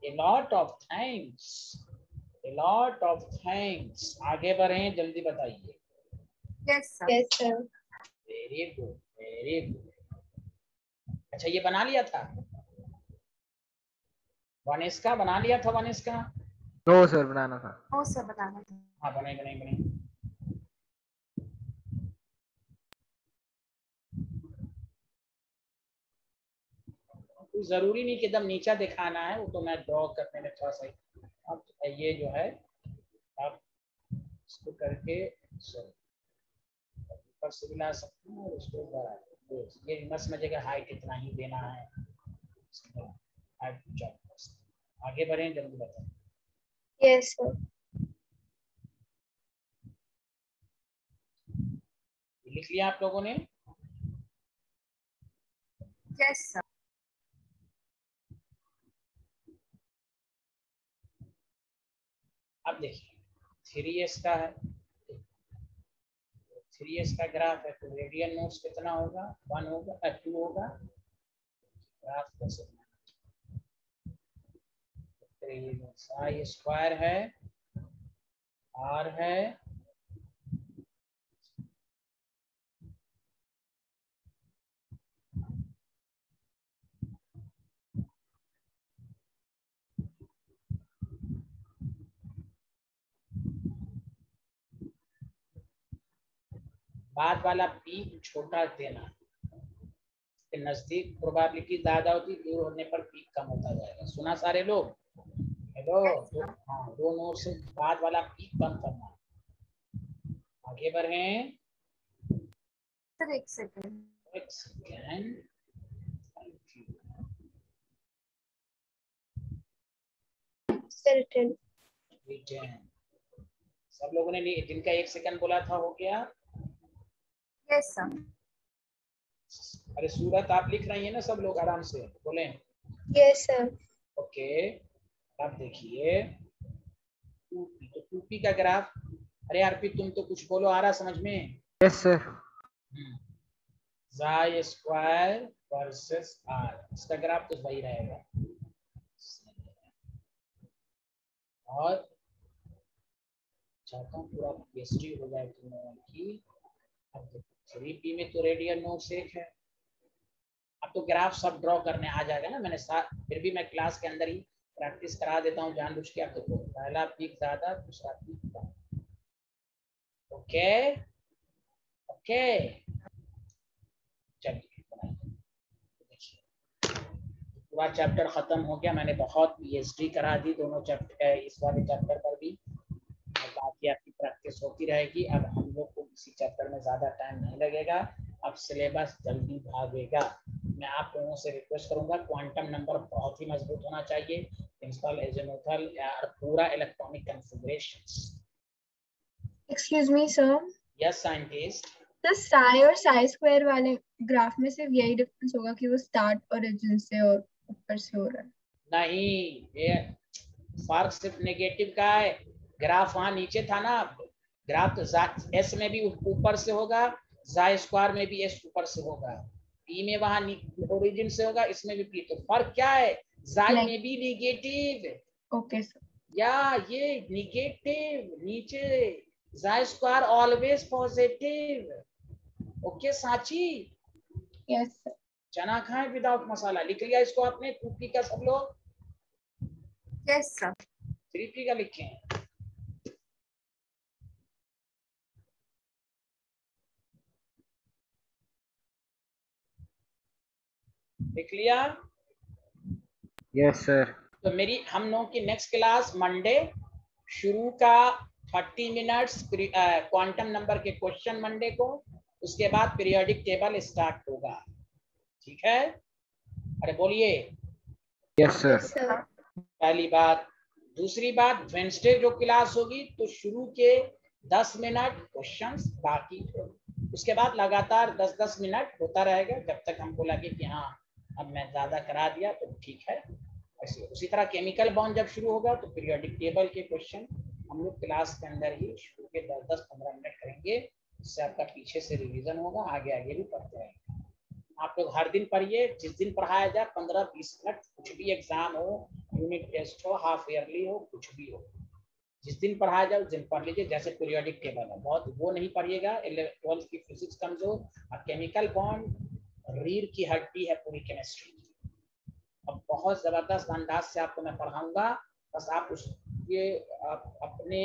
a lot of thanks, a lot of thanks. आगे बढ़े, जल्दी बताइए। Yes sir. Yes sir. Very good, very good. अच्छा, ये बना लिया था 1s का? बना लिया था 1s का? नो सर, बनाना था। ओ सर बताना था। हाँ, बनेगा नहीं बनेगा। कोई जरूरी नहीं कि एकदम नीचा दिखाना है, वो तो मैं ड्रॉ करने में थोड़ा सा। अब ये जो है आप इसको करके ऊपर से भी ला सकते हैं और उसको ऊपर आ ये मत समझेगा हाइट इतना ही देना है। आगे बढ़े, जल्दी बताएं। Yes sir. लिख लिया आप लोगों ने? Yes sir. अब देखिए 3s का है, 3s का ग्राफ है तो रेडियल नोड्स कितना होगा? 1 होगा, 2 होगा। ग्राफ कैसे आई स्क्वायर है, आर है, बाद वाला पीक छोटा देना, नजदीक प्रोबेबिलिटी ज्यादा होती, दूर होने पर पीक कम होता जाएगा। सुना सारे लोग? हेलो? हाँ, दो नोड से बाद वाला पीक कम करना। आगे बढ़े सर, एक सेकंड। सब लोगों ने जिनका 1 सेकंड बोला था हो गया? Yes sir. अरे सूरत आप लिख रही है ना, सब लोग आराम से बोले। Yes sir. ओके, अब देखिए 2p, तो 2p का ग्राफ। अरे आरपी तुम तो कुछ बोलो, आ रहा समझ में? Yes sir. Xi square versus r, इसका ग्राफ तो वही रहेगा। और चाहता हूँ पूरा पीएचडी हो जाए तुम लोगों की। अब देखो 3p में तो रेडियल नोड्स एक है। अब तो ग्राफ सब ड्रॉ करने आ जाएगा ना, मैंने फिर भी मैं क्लास के अंदर ही प्रैक्टिस करा देता हूँ जानबूझ के। आप देखो पहला पीक ज्यादा, दूसरा पीक कम। ओके ओके, चलिए पूरा चैप्टर खत्म हो गया। मैंने बहुत पीएचडी करा दी दोनों चैप्टर, इस वाले चैप्टर पर भी, बाकी आपकी प्रैक्टिस होती रहेगी। अब हम लोग को किसी चैप्टर में ज्यादा टाइम नहीं लगेगा, अब सिलेबस जल्दी भागेगा। मैं आप लोगों से रिक्वेस्ट करूंगा, क्वांटम नंबर बहुत ही मजबूत होना चाहिए, प्रिंसिपल, एजीमुथल और पूरा electronic configurations. Excuse me sir. Yes scientist. तो साई और साई स्क्वायर वाले ग्राफ में सिर्फ यही डिफरेंस होगा कि वो स्टार्ट ओरिजिन से और ऊपर से हो रहा है? नहीं, ये फर्क सिर्फ नेगेटिव का है। ग्राफ वहां नीचे था ना, ग्राफ तो एस में भी ऊपर से होगा, जाई स्क्वायर में भी एस ऊपर से होगा, पी में वहां ओरिजिन से होगा, इसमें भी पी। तो फर्क क्या है? जाई में भी निगेटिव। Okay sir. या ये निगेटिव नीचे, psi square always positive. Okay साची? Yes sir. चना खाएं विदाउट मसाला। लिख लिया इसको आपने 2p का सब लोग? Yes sir. 3p का लिखें। लिख लिया? Yes sir. तो मेरी हम लोगों की नेक्स्ट क्लास मंडे शुरू का 30 मिनट्स क्वांटम नंबर के क्वेश्चन मंडे को, उसके बाद पीरियोडिक टेबल स्टार्ट होगा। ठीक है? अरे बोलिए। Yes sir. पहली बात। दूसरी बात, वेंसडे जो क्लास होगी तो शुरू के 10 मिनट क्वेश्चंस, बाकी उसके बाद लगातार 10-10 मिनट होता रहेगा जब तक हमको लगे कि हाँ अब मैं ज्यादा करा दिया तो ठीक है। ऐसे उसी तरह केमिकल बॉन्ड जब शुरू होगा तो पीरियोडिक टेबल के क्वेश्चन हम लोग क्लास के अंदर ही शुरू के 10-15 मिनट करेंगे, इससे आपका पीछे से रिवीजन होगा, आगे आगे भी पढ़ते रहेंगे। आप लोग हर दिन पढ़िए, जिस दिन पढ़ाया जाए 15-20 मिनट, कुछ भी एग्जाम हो, यूनिट टेस्ट हो, हाफ ईयरली हो, कुछ भी हो, जिस दिन पढ़ाया जाए उस दिन पढ़ लीजिए। जैसे पीरियोडिक टेबल है, बहुत वो नहीं पढ़िएगा, 12th की फिजिक्स कमजोर, और केमिकल बॉन्ड रीढ़ की हड्डी है पूरी केमिस्ट्री। अब बहुत जबरदस्त अंदाज से आपको मैं पढ़ाऊंगा, बस आप उस ये अपने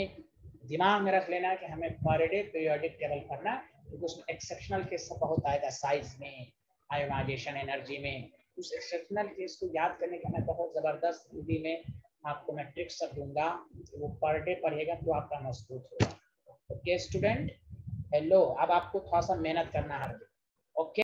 दिमाग में रख लेना है कि हमें पर डे पीरियोडिक टेबल पढ़ना है, क्योंकि उसमें एक्सेप्शनल केस बहुत आएगा, साइज में, आयोनाइजेशन एनर्जी में। उस एक्सेप्शनल केस को याद करने का मैं बहुत जबरदस्त हिंदी में आपको मैं ट्रिक्स सब दूंगा, वो पर डे पढ़िएगा तो आपका मजबूत होगा। ओके स्टूडेंट, हेलो, अब आपको थोड़ा सा मेहनत करना है। ओके।